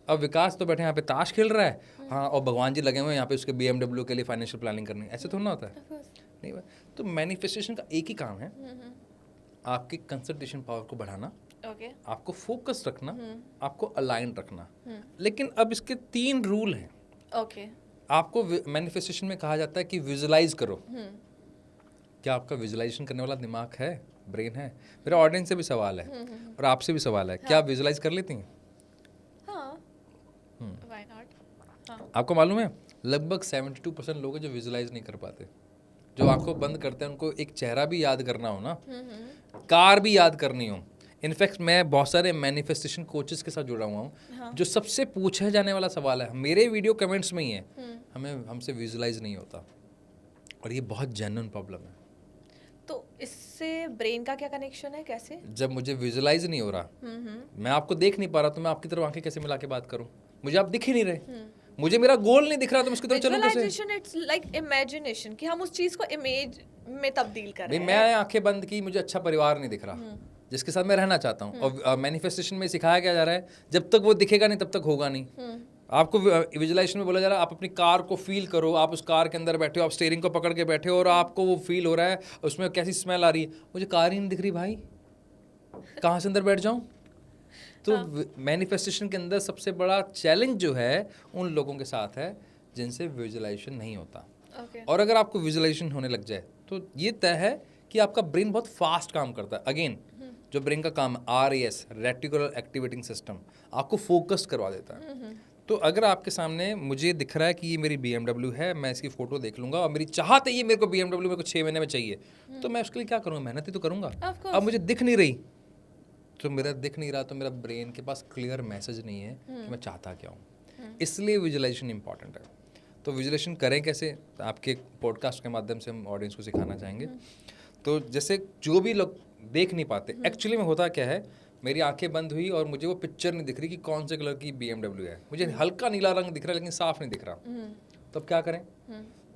अब विकास तो बैठे यहाँ पे ताश खेल रहा है, हाँ, और भगवान जी लगे हुए हैं यहाँ पे उसके BMW के लिए फाइनेंशियल प्लानिंग करनी, ऐसे थोड़ा ना होता है। नहीं, तो मैनिफेस्टेशन का एक ही काम है, आपकी कंसंट्रेशन पावर को बढ़ाना, आपको फोकस रखना, आपको अलाइन रखना। लेकिन अब इसके 3 रूल हैं। आपको मैनिफेस्टेशन में कहा जाता है कि विजुलाइज करो। क्या आपका विजुलाइजेशन करने वाला दिमाग है, ब्रेन है? मेरा ऑडियंस से भी सवाल है और आपसे भी सवाल है, क्या आप विजुलाइज कर लेती हैं? Why not? आपको मालूम है लगभग 72% लोग हैं जो विजुलाइज नहीं कर पाते। जो आंखों बंद करते हैं उनको एक चेहरा भी याद करना हो ना, कार भी याद करनी हो। इनफैक्ट मैं बहुत सारे मैनिफेस्टेशन कोचेस के साथ जुड़ा हुआ हूँ, जो सबसे पूछा जाने वाला सवाल है, मेरे वीडियो कमेंट्स में ही है, हमसे विजुलाइज नहीं होता। और ये बहुत जेन्युइन प्रॉब्लम है। तो इससे ब्रेन का क्या कनेक्शन है, कैसे? जब मुझे विजुलाइज नहीं हो रहा, मैं आपको देख नहीं पा रहा, तो मैं आपकी तरफ आंखें कैसे मिला के बात करूं? मुझे आप दिख ही नहीं रहे, मुझे मेरा गोल नहीं दिख रहा, तो मैं उसकी तरफ चलूं कैसे? विजुअलाइजेशन इट्स लाइक इमेजिनेशन, कि हम उस चीज को इमेज में तब्दील कर रहे हैं। मैं आंखें बंद की, मुझे अच्छा परिवार नहीं दिख रहा जिसके साथ मैं रहना चाहता हूँ। और मैनिफेस्टेशन में सिखाया क्या जा रहा है, जब तक वो दिखेगा नहीं तब तक होगा नहीं। आपको विजुलाइजेशन में बोला जा रहा है आप अपनी कार को फील करो, आप उस कार के अंदर बैठे हो, आप स्टीयरिंग को पकड़ के बैठे हो और आपको वो फील हो रहा है, उसमें कैसी स्मेल आ रही है, मुझे कार ही नहीं दिख रही भाई, कहाँ से अंदर बैठ जाऊँ। तो मैनिफेस्टेशन के अंदर सबसे बड़ा चैलेंज जो है उन लोगों के साथ है जिनसे विजुलाइजेशन नहीं होता। और अगर आपको विजुलाइजेशन होने लग जाए तो ये तय है कि आपका ब्रेन बहुत फास्ट काम करता है। अगेन जो ब्रेन का काम RAS, रेटिकुलर एक्टिवेटिंग सिस्टम, आपको फोकस करवा देता है। तो अगर आपके सामने मुझे दिख रहा है कि ये मेरी BMW है, मैं इसकी फ़ोटो देख लूँगा और मेरी चाहत है ये मेरे को BMW मेरे को 6 महीने में चाहिए, तो मैं उसके लिए क्या करूँगा, मेहनत ही तो करूँगा। अब मुझे दिख नहीं रही, तो मेरा दिख नहीं रहा, तो मेरा ब्रेन के पास क्लियर मैसेज नहीं है कि मैं चाहता क्या हूँ। इसलिए विजुअलाइजेशन इंपॉर्टेंट है। तो विजुअलाइजेशन करें कैसे, तो आपके पॉडकास्ट के माध्यम से हम ऑडियंस को सिखाना चाहेंगे। तो जैसे जो भी लोग देख नहीं पाते, एक्चुअली में होता क्या है, मेरी आंखें बंद हुई और मुझे वो पिक्चर नहीं दिख रही कि कौन से कलर की BMW है, मुझे हल्का नीला रंग दिख रहा है लेकिन साफ नहीं दिख रहा, तो अब क्या करें।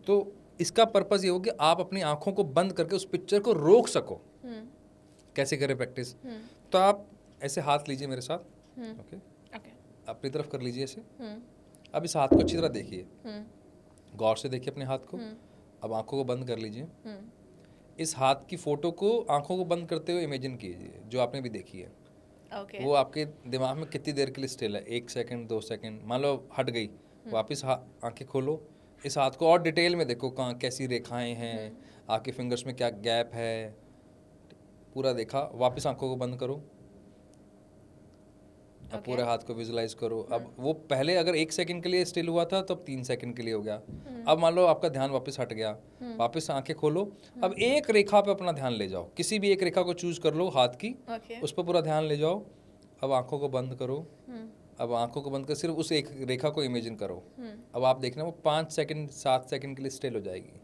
तो इसका पर्पज़ ये हो कि आप अपनी आंखों को बंद करके उस पिक्चर को रोक सको। कैसे करें प्रैक्टिस, तो आप ऐसे हाथ लीजिए मेरे साथ, ओके, अपनी तरफ कर लीजिए ऐसे। अब इस हाथ को अच्छी तरह देखिए, गौर से देखिए अपने हाथ को। अब आंखों को बंद कर लीजिए। इस हाथ की फोटो को आंखों को बंद करते हुए इमेजिन कीजिए जो आपने भी देखी है। वो आपके दिमाग में कितनी देर के लिए स्टिल है, 1 सेकंड 2 सेकंड, मान लो हट गई, वापस आंखें खोलो, इस हाथ को और डिटेल में देखो, कहाँ कैसी रेखाएं हैं, आपके फिंगर्स में क्या गैप है, पूरा देखा। वापस आंखों को बंद करो, अब पूरे हाथ को विजुलाइज करो। अब वो पहले अगर 1 सेकंड के लिए स्टिल हुआ था तो अब 3 सेकंड के लिए हो गया। अब मान लो आपका ध्यान वापस हट गया, वापस आंखें खोलो। अब एक रेखा पे अपना ध्यान ले जाओ, किसी भी एक रेखा को चूज कर लो हाथ की, उस पर पूरा ध्यान ले जाओ। अब आंखों को बंद करो, अब आंखों को बंद कर सिर्फ उस एक रेखा को इमेजिन करो। अब आप देखना वो 5 सेकंड 7 सेकंड के लिए स्टिल हो जाएगी।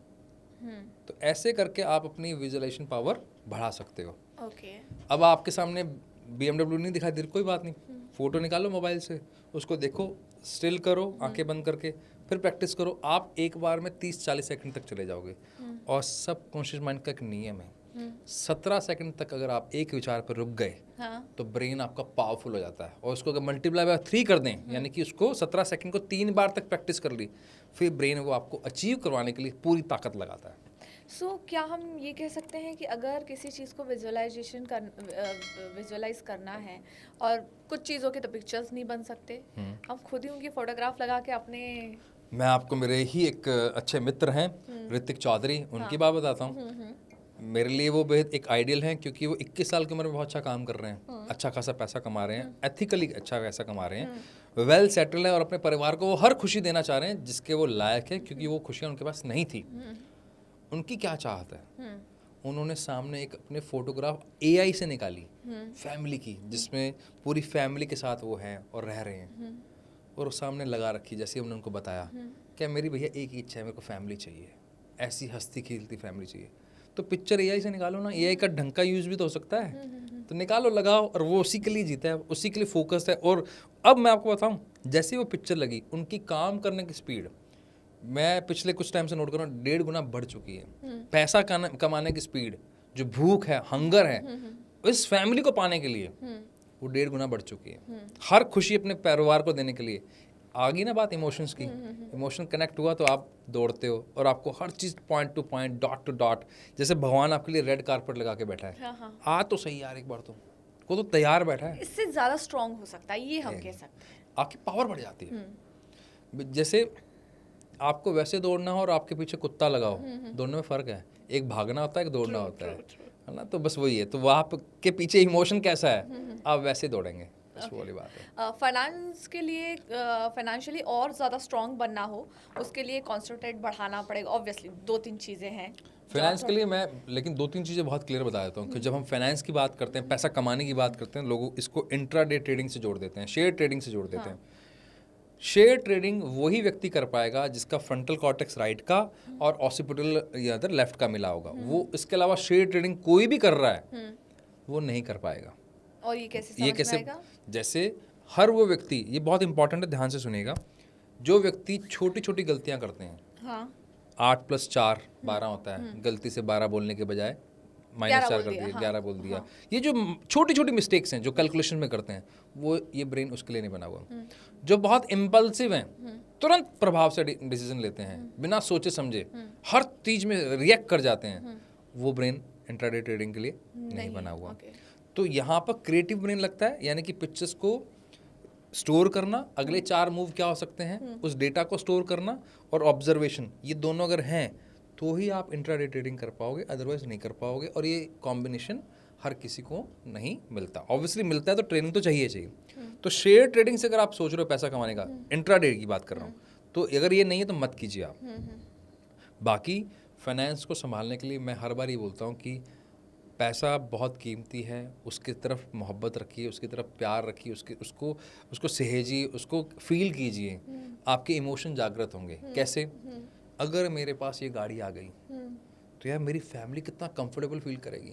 तो ऐसे करके आप अपनी विजुअलाइजेशन पावर बढ़ा सकते हो। अब आपके सामने BMW नहीं दिखाई दे रही, कोई बात नहीं, फोटो निकालो मोबाइल से, उसको देखो, स्टिल करो आंखें बंद करके, फिर प्रैक्टिस करो। आप एक बार में 30-40 सेकंड तक चले जाओगे। और सब कॉन्शियस माइंड का एक नियम है, 17 सेकंड तक अगर आप एक विचार पर रुक गए तो ब्रेन आपका पावरफुल हो जाता है। और उसको अगर मल्टीप्लाई बाय 3 कर दें, यानी कि उसको 17 सेकंड को 3 बार तक प्रैक्टिस कर ली, फिर ब्रेन वो आपको अचीव करवाने के लिए पूरी ताकत लगाता है। क्या हम ये कह सकते हैं कि अगर किसी चीज़ को विजुअलाइज करना है और कुछ चीज़ों के तो पिक्चर्स नहीं बन सकते, हम खुद ही उनकी फोटोग्राफ लगा के अपने, मैं आपको मेरे ही एक अच्छे मित्र हैं ऋतिक चौधरी, उनकी बात बताता हूँ। मेरे लिए वो बेहद एक आइडियल हैं, क्योंकि वो 21 साल की उम्र में बहुत अच्छा काम कर रहे हैं, अच्छा खासा पैसा कमा रहे हैं, एथिकली अच्छा पैसा कमा रहे हैं, वेल सेटल है और अपने परिवार को वो हर खुशी देना चाह रहे हैं जिसके वो लायक है, क्योंकि वो खुशियाँ उनके पास नहीं थी। उनकी क्या चाहत है, उन्होंने सामने एक अपने फोटोग्राफ AI से निकाली फैमिली की, जिसमें पूरी फैमिली के साथ वो हैं और रह रहे हैं, और वो सामने लगा रखी। जैसे हमने उनको बताया क्या मेरी भैया एक ही इच्छा है, मेरे को फैमिली चाहिए, ऐसी हंसती खेलती फैमिली चाहिए। तो पिक्चर AI से निकालो ना, AI का ढंग का यूज़ भी तो हो सकता है, तो निकालो, लगाओ, और वो उसी के लिए जीता है, उसी के लिए फोकस्ड है। और अब मैं आपको बताऊँ, जैसे वो पिक्चर लगी, उनकी काम करने की स्पीड मैं पिछले कुछ टाइम से नोट कर रहा हूँ 1.5 गुना बढ़ चुकी है। पैसा कमाने की स्पीड, जो भूख है, हंगर है इस फैमिली को पाने के लिए, वो 1.5 गुना बढ़ चुकी है। हर खुशी अपने परिवार को देने के लिए। आ गई ना बात इमोशंस की, इमोशन कनेक्ट हुआ तो आप दौड़ते हो, और आपको हर चीज़ point to point, dot to dot, जैसे भगवान आपके लिए रेड कारपेट लगा के बैठा है। आ तो सही यार, एक बार तो को तो तैयार बैठा है। इससे ज़्यादा स्ट्रॉन्ग हो सकता है, ये हम कह सकते हैं। आपकी पावर बढ़ जाती है। जैसे आपको वैसे दौड़ना हो और आपके पीछे कुत्ता लगाओ, दोनों में फ़र्क है, एक भागना होता है, एक दौड़ना होता है ना। तो बस वही है, तो वहाँ के पीछे इमोशन कैसा है, आप वैसे दौड़ेंगे, बस वाली बात है। फाइनेंस के लिए, फाइनेंशियली और ज़्यादा स्ट्रॉन्ग बनना हो, उसके लिए कॉन्सेंट्रेट बढ़ाना पड़ेगा। ऑब्वियसली 2-3 चीज़ें हैं फाइनेंस के लिए मैं, लेकिन 2-3 चीज़ें बहुत क्लियर बता देता हूँ कि जब हम फाइनेंस की बात करते हैं, पैसा कमाने की बात करते हैं, लोग इसको इंट्राडे ट्रेडिंग से जोड़ देते हैं, शेयर ट्रेडिंग से जोड़ देते हैं। शेयर ट्रेडिंग वही व्यक्ति कर पाएगा जिसका फ्रंटल कॉर्टेक्स राइट का और ऑसिपिटल या अदर लेफ्ट का मिला होगा। वो इसके अलावा शेयर ट्रेडिंग कोई भी कर रहा है वो नहीं कर पाएगा। और ये कैसे आएगा? जैसे हर वो व्यक्ति, ये बहुत इंपॉर्टेंट है, ध्यान से सुनिएगा, जो व्यक्ति छोटी छोटी गलतियां करते हैं, 8 + 4 12 होता है, गलती से 12 बोलने के बजाय -4 कर दिया, 11 बोल दिया। ये जो छोटी छोटी मिस्टेक्स हैं जो कैलकुलेशन में करते हैं, वो ये ब्रेन उसके लिए नहीं बना हुआ। जो बहुत इम्पल्सिव हैं, तुरंत प्रभाव से डिसीजन लेते हैं, बिना सोचे समझे हर चीज में रिएक्ट कर जाते हैं, वो ब्रेन इंट्राडे ट्रेडिंग के लिए नहीं बना हुआ। तो यहाँ पर क्रिएटिव ब्रेन लगता है, यानी कि पिक्चर्स को स्टोर करना, अगले 4 मूव क्या हो सकते हैं उस डेटा को स्टोर करना, और ऑब्जर्वेशन, ये दोनों अगर हैं तो ही आप इंट्राडे ट्रेडिंग कर पाओगे, अदरवाइज नहीं कर पाओगे। और ये कॉम्बिनेशन हर किसी को नहीं मिलता। ऑब्वियसली मिलता है तो ट्रेनिंग तो चाहिए। तो शेयर ट्रेडिंग से अगर आप सोच रहे हो पैसा कमाने का, इंट्राडे की बात कर रहा हूँ, तो अगर ये नहीं है तो मत कीजिए आप। बाकी फाइनेंस को संभालने के लिए मैं हर बार ये बोलता हूँ कि पैसा बहुत कीमती है, उसकी तरफ मोहब्बत रखिए, उसकी तरफ प्यार रखिए, उसको सहेजिए, उसको फील कीजिए। आपके इमोशन जागृत होंगे। कैसे? अगर मेरे पास ये गाड़ी आ गई तो यार मेरी फैमिली कितना कंफर्टेबल फील करेगी,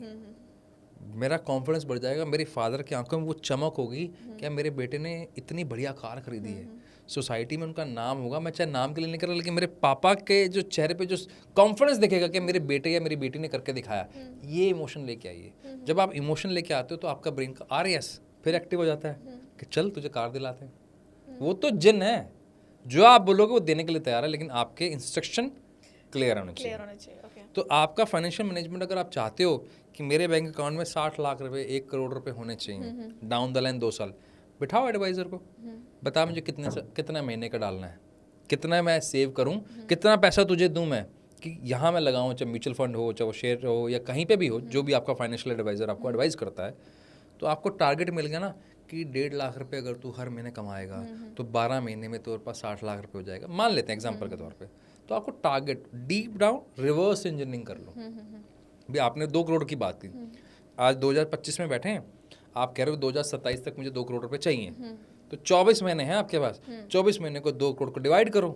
मेरा कॉन्फिडेंस बढ़ जाएगा, मेरे फादर की आंखों में वो चमक होगी कि मेरे बेटे ने इतनी बढ़िया कार खरीदी है, सोसाइटी में उनका नाम होगा। मैं चाहे नाम के लिए नहीं कर रहा, लेकिन मेरे पापा के जो चेहरे पे जो कॉन्फिडेंस दिखेगा कि मेरे बेटे या मेरी बेटी ने करके दिखाया, ये इमोशन लेके आइए। जब आप इमोशन लेके आते हो तो आपका ब्रेन का RAS फिर एक्टिव हो जाता है कि चल तुझे कार दिलाते हैं। वो तो जिन है, जो आप बोलोगे वो देने के लिए तैयार है, लेकिन आपके इंस्ट्रक्शन क्लियर होने चाहिए। तो आपका फाइनेंशियल मैनेजमेंट अगर आप चाहते हो कि मेरे बैंक अकाउंट में 60 लाख रुपए, 1 करोड़ रुपए होने चाहिए डाउन द लाइन 2 साल, बिठाओ एडवाइजर को, बता मुझे कितना महीने का डालना है, कितना मैं सेव करूं, कितना पैसा तुझे दूं मैं कि यहाँ मैं लगाऊं, चाहे म्यूचुअल फंड हो, चाहे वो शेयर हो, या कहीं पे भी हो, जो भी आपका फाइनेंशियल एडवाइजर आपको एडवाइस करता है। तो आपको टारगेट मिल गया ना कि 1.5 लाख रुपए अगर तू हर महीने कमाएगा तो 12 महीने में तेरे पास 60 लाख रुपए हो जाएगा, मान लेते हैं एग्जांपल के तौर पे। तो आपको target deep down reverse engineering कर लो। भी आपने 2 करोड़ की बात की, आज 2025 में बैठे हैं, आप कह रहे हो 2027 तक मुझे 2 करोड़ रुपए चाहिए, तो 24 महीने हैं आपके पास। 24 महीने को 2 करोड़ को डिवाइड करो,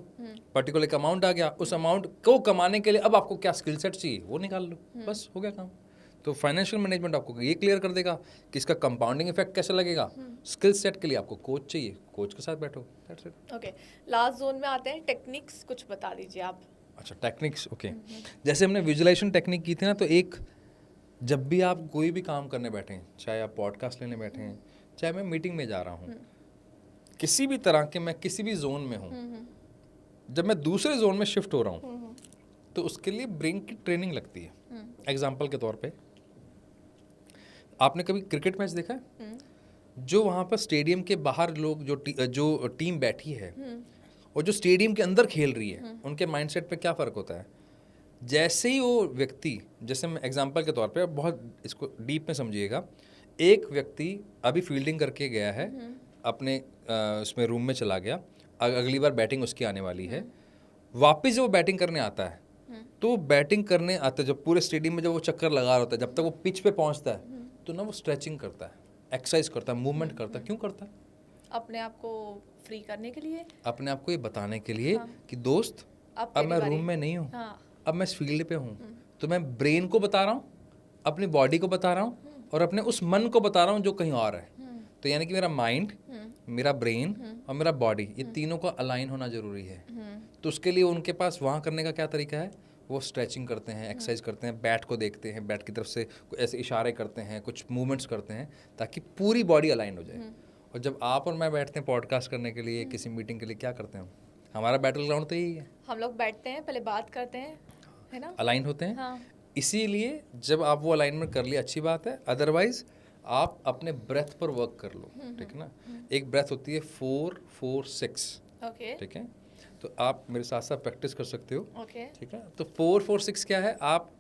पर्टिकुलर एक अमाउंट आ गया, उस अमाउंट को कमाने के लिए अब आपको क्या स्किल सेट चाहिए वो निकाल लो, बस हो गया काम। तो फाइनेंशियल मैनेजमेंट आपको ये क्लियर कर देगा कि इसका कंपाउंडिंग इफेक्ट कैसे लगेगा। स्किल सेट के लिए आपको कोच चाहिए, कोच के साथ बैठो, that's it. Okay, last zone में आते हैं, टेक्निक्स कुछ बता दीजिए आप। अच्छा, टेक्निक्स, ओके। जैसे हमने विजुअलाइजेशन टेक्निक की थी ना, तो एक, जब भी आप कोई भी काम करने बैठे हैं, चाहे आप पॉडकास्ट लेने बैठे हैं, चाहे मैं मीटिंग में जा रहा हूँ, किसी भी तरह के मैं किसी भी जोन में हूँ, जब मैं दूसरे जोन में शिफ्ट हो रहा हूँ तो उसके लिए ब्रेन की ट्रेनिंग लगती है। एग्जाम्पल के तौर पे, आपने कभी क्रिकेट मैच देखा है? जो वहाँ पर स्टेडियम के बाहर लोग जो टीम बैठी है और जो स्टेडियम के अंदर खेल रही है, उनके माइंडसेट पे क्या फ़र्क होता है? जैसे ही वो व्यक्ति, जैसे मैं एग्जांपल के तौर पे, बहुत इसको डीप में समझिएगा, एक व्यक्ति अभी फील्डिंग करके गया है, अपने उसमें रूम में चला गया, अगली बार बैटिंग उसकी आने वाली है, वापस जब वो बैटिंग करने आता है, तो बैटिंग करने आते जब पूरे स्टेडियम में जब वो चक्कर लगा रहा होता है, जब तक वो पिच पे पहुंचता है तो ना वो स्ट्रेचिंग करता है, एक्सरसाइज करता है, मूवमेंट करता है। क्यों करता है? अपने आप को फ्री करने के लिए, अपने आप को ये बताने के लिए कि दोस्त अब मैं रूम में नहीं हूँ, अब मैं इस फील्ड पे हूँ। तो मैं ब्रेन को बता रहा हूँ, अपनी बॉडी को बता रहा हूँ, और अपने उस मन को बता रहा हूँ जो कहीं और है। तो यानी कि मेरा माइंड, मेरा ब्रेन और मेरा बॉडी, ये तीनों का अलाइन होना जरूरी है। तो उसके लिए उनके पास वहाँ करने का क्या तरीका है? वो स्ट्रेचिंग करते हैं, एक्सरसाइज करते हैं, बैट को देखते हैं, बैट की तरफ से ऐसे इशारे करते हैं, कुछ मूवमेंट्स करते हैं, ताकि पूरी बॉडी अलाइन हो जाए। और जब आप और मैं बैठते हैं पॉडकास्ट करने के लिए, किसी मीटिंग के लिए, क्या करते हैं? हमारा बैटल ग्राउंड तो यही है, हम लोग बैठते हैं, पहले बात करते हैं, है ना, अलाइन होते हैं। हाँ। इसीलिए जब आप वो अलाइनमेंट कर लिया, अच्छी बात है। अदरवाइज आप अपने ब्रेथ पर वर्क कर लो, ठीक है ना। एक ब्रेथ होती है 4-4-6, ओके, ठीक है। तो आप मेरे साथ साथ प्रैक्टिस कर सकते हो, ओके, ठीक है। तो 4-4-6 क्या है? आप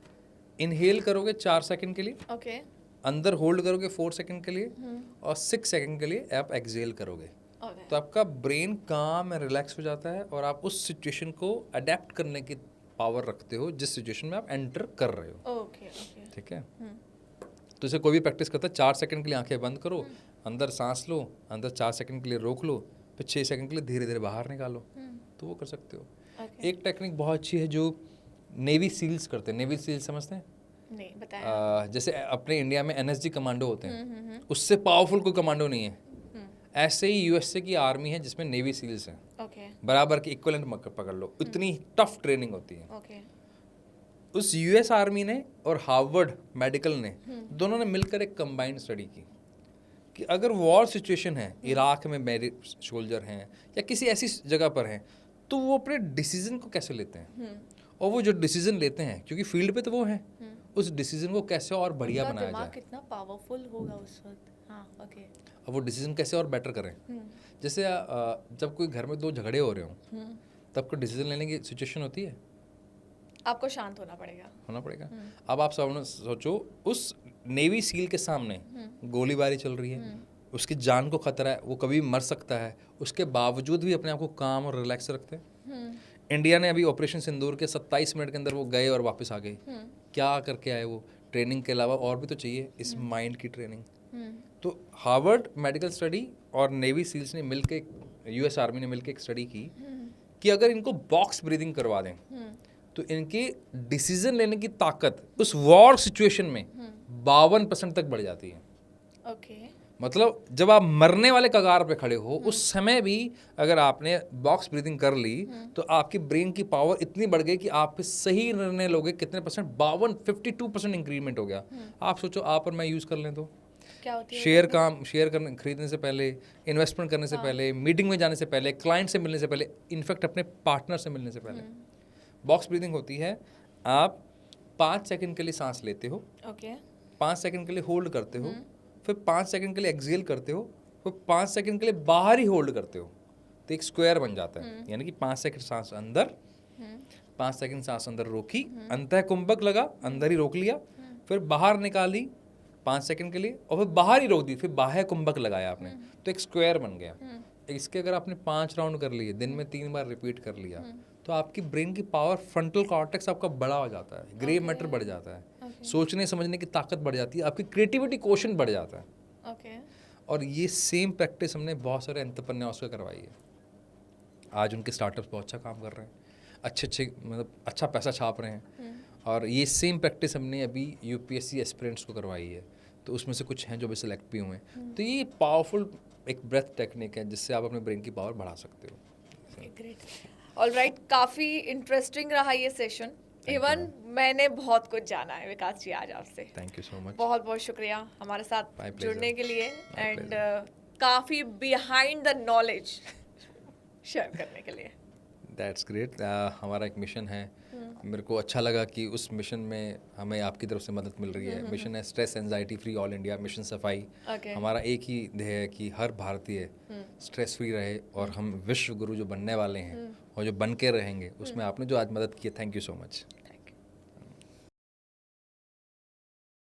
इनहेल करोगे 4 सेकंड के लिए, ओके, अंदर होल्ड करोगे 4 सेकंड के लिए, और 6 सेकंड के लिए आप एक्सहेल करोगे। तो आपका ब्रेन काम में रिलैक्स हो जाता है और आप उस सिचुएशन को अडेप्ट करने की पावर रखते हो जिस सिचुएशन में आप एंटर कर रहे हो, ओके, ठीक है। तो इसे कोई भी प्रैक्टिस करता है, 4 सेकंड के लिए आंखें बंद करो, अंदर सांस लो, अंदर 4 सेकंड के लिए रोक लो, फिर 6 सेकंड के लिए धीरे धीरे बाहर निकालो, तो वो कर सकते हो। एक टेक्निक बहुत अच्छी है जो नेवी सील्स करते हैं। नेवी सील्स समझते हैं? नहीं, बताया। जैसे अपने इंडिया में NSG कमांडो होते हैं, उससे पावरफुल कोई कमांडो नहीं है। ऐसे ही USA की आर्मी है जिसमें नेवी सील्स हैं, ओके, बराबर की इक्विवेलेंट पकड़ लो, इतनी टफ ट्रेनिंग होती है। ओके, उस यूएस आर्मी ने और हार्वर्ड मेडिकल ने दोनों ने मिलकर एक कंबाइंड स्टडी की कि अगर वॉर सिचुएशन है, इराक में मेरे सोल्जर हैं या किसी ऐसी जगह पर हैं, तो वो अपने डिसीजन को कैसे लेते हैं, और वो जो डिसीजन लेते हैं क्योंकि फील्ड पे तो वो हैं, उस डिसीजन को कैसे और बढ़िया उनका बनाया दिमाग जाए, कितना पावरफुल होगा उस वक्त। हाँ, ओके। और वो डिसीजन कैसे और बेटर करें। जैसे जब कोई घर में दो झगड़े हो रहे हों, तब कोई डिसीजन लेने की सिचुएशन होती है, आपको शांत होना पड़ेगा। अब आप सब सोचो, उस नेवी सील के सामने गोलीबारी चल रही है, उसकी जान को खतरा है, वो कभी मर सकता है, उसके बावजूद भी अपने आप को काम और रिलैक्स रखते हैं। इंडिया ने अभी ऑपरेशन सिंदूर के 27 मिनट के अंदर वो गए और वापस आ गए। क्या करके आए वो? ट्रेनिंग के अलावा और भी तो चाहिए, इस माइंड की ट्रेनिंग। तो हार्वर्ड मेडिकल स्टडी और नेवी सील्स ने मिलकर, यूएस आर्मी ने मिलकर एक स्टडी की कि अगर इनको बॉक्स ब्रीदिंग करवा दें तो इनकी डिसीजन लेने की ताकत उस वॉर सिचुएशन में 52% तक बढ़ जाती है। ओके। मतलब जब आप मरने वाले कगार पे खड़े हो, उस समय भी अगर आपने बॉक्स ब्रीदिंग कर ली तो आपकी ब्रेन की पावर इतनी बढ़ गई कि आप सही निर्णय लोगे। कितने परसेंट? 52% इंक्रीमेंट हो गया। आप सोचो, आप और मैं यूज़ कर लें तो क्या होती है? शेयर करने, खरीदने से पहले, इन्वेस्टमेंट करने से पहले, मीटिंग में जाने से पहले, क्लाइंट से मिलने से पहले, इनफैक्ट अपने पार्टनर से मिलने से पहले। बॉक्स ब्रीदिंग होती है, आप 5 सेकंड के लिए सांस लेते हो, ओके। 5 सेकंड के लिए होल्ड करते हो, फिर 5 सेकंड के लिए एक्सहेल करते हो, फिर 5 सेकंड के लिए बाहर ही होल्ड करते हो, तो एक स्क्वायर बन जाता है। यानी कि 5 सेकंड सांस अंदर, 5 सेकंड सांस अंदर रोकी, अंतः कुंभक लगा, अंदर ही रोक लिया, फिर बाहर निकाली 5 सेकंड के लिए, और फिर बाहर ही रोक दी, फिर बाह्य कुंभक लगाया आपने, तो एक स्क्वायर बन गया। इसके अगर आपने 5 राउंड कर लिए, दिन में 3 बार रिपीट कर लिया, तो आपकी ब्रेन की पावर, फ्रंटल कॉर्टेक्स आपका बड़ा हो जाता है, ग्रे मैटर बढ़ जाता है, सोचने समझने की ताकत बढ़ जाती है, आपकी क्रिएटिविटी क्वोशंट बढ़ जाता है। ओके। और ये सेम प्रैक्टिस हमने बहुत सारे एंटरप्रेन्योर्स को करवाई है। आज उनके स्टार्टअप्स बहुत अच्छा काम कर रहे हैं, अच्छे मतलब अच्छा पैसा छाप रहे हैं। और ये सेम प्रैक्टिस हमने अभी यूपीएससी एस्पिरेंट्स को करवाई है, तो उसमें से कुछ हैं जो भी सिलेक्ट भी हुए हैं। तो ये पावरफुल एक ब्रेथ टेक्निक है जिससे आप अपने ब्रेन की पावर बढ़ा सकते हो। ग्रेट। ऑलराइट, काफ़ी इंटरेस्टिंग रहा ये सेशन। इवन मैंने बहुत कुछ जाना है विकास जी आज आपसे। Thank you so much. बहुत बहुत शुक्रिया हमारे साथ My pleasure. जुड़ने के लिए, My एंड काफ़ी बिहाइंड द नॉलेज शेयर करने के लिए। That's great. हमारा एक मिशन है, मेरे को अच्छा लगा कि उस मिशन में हमें आपकी तरफ से मदद मिल रही है। मिशन है stress anxiety free all India, mission सफाई। Okay. हमारा एक ही ध्येय है कि हर भारतीय स्ट्रेस फ्री रहे, और हम विश्व गुरु जो बनने वाले हैं और जो बन के रहेंगे, उसमें आपने जो आज मदद की है, थैंक यू सो मच।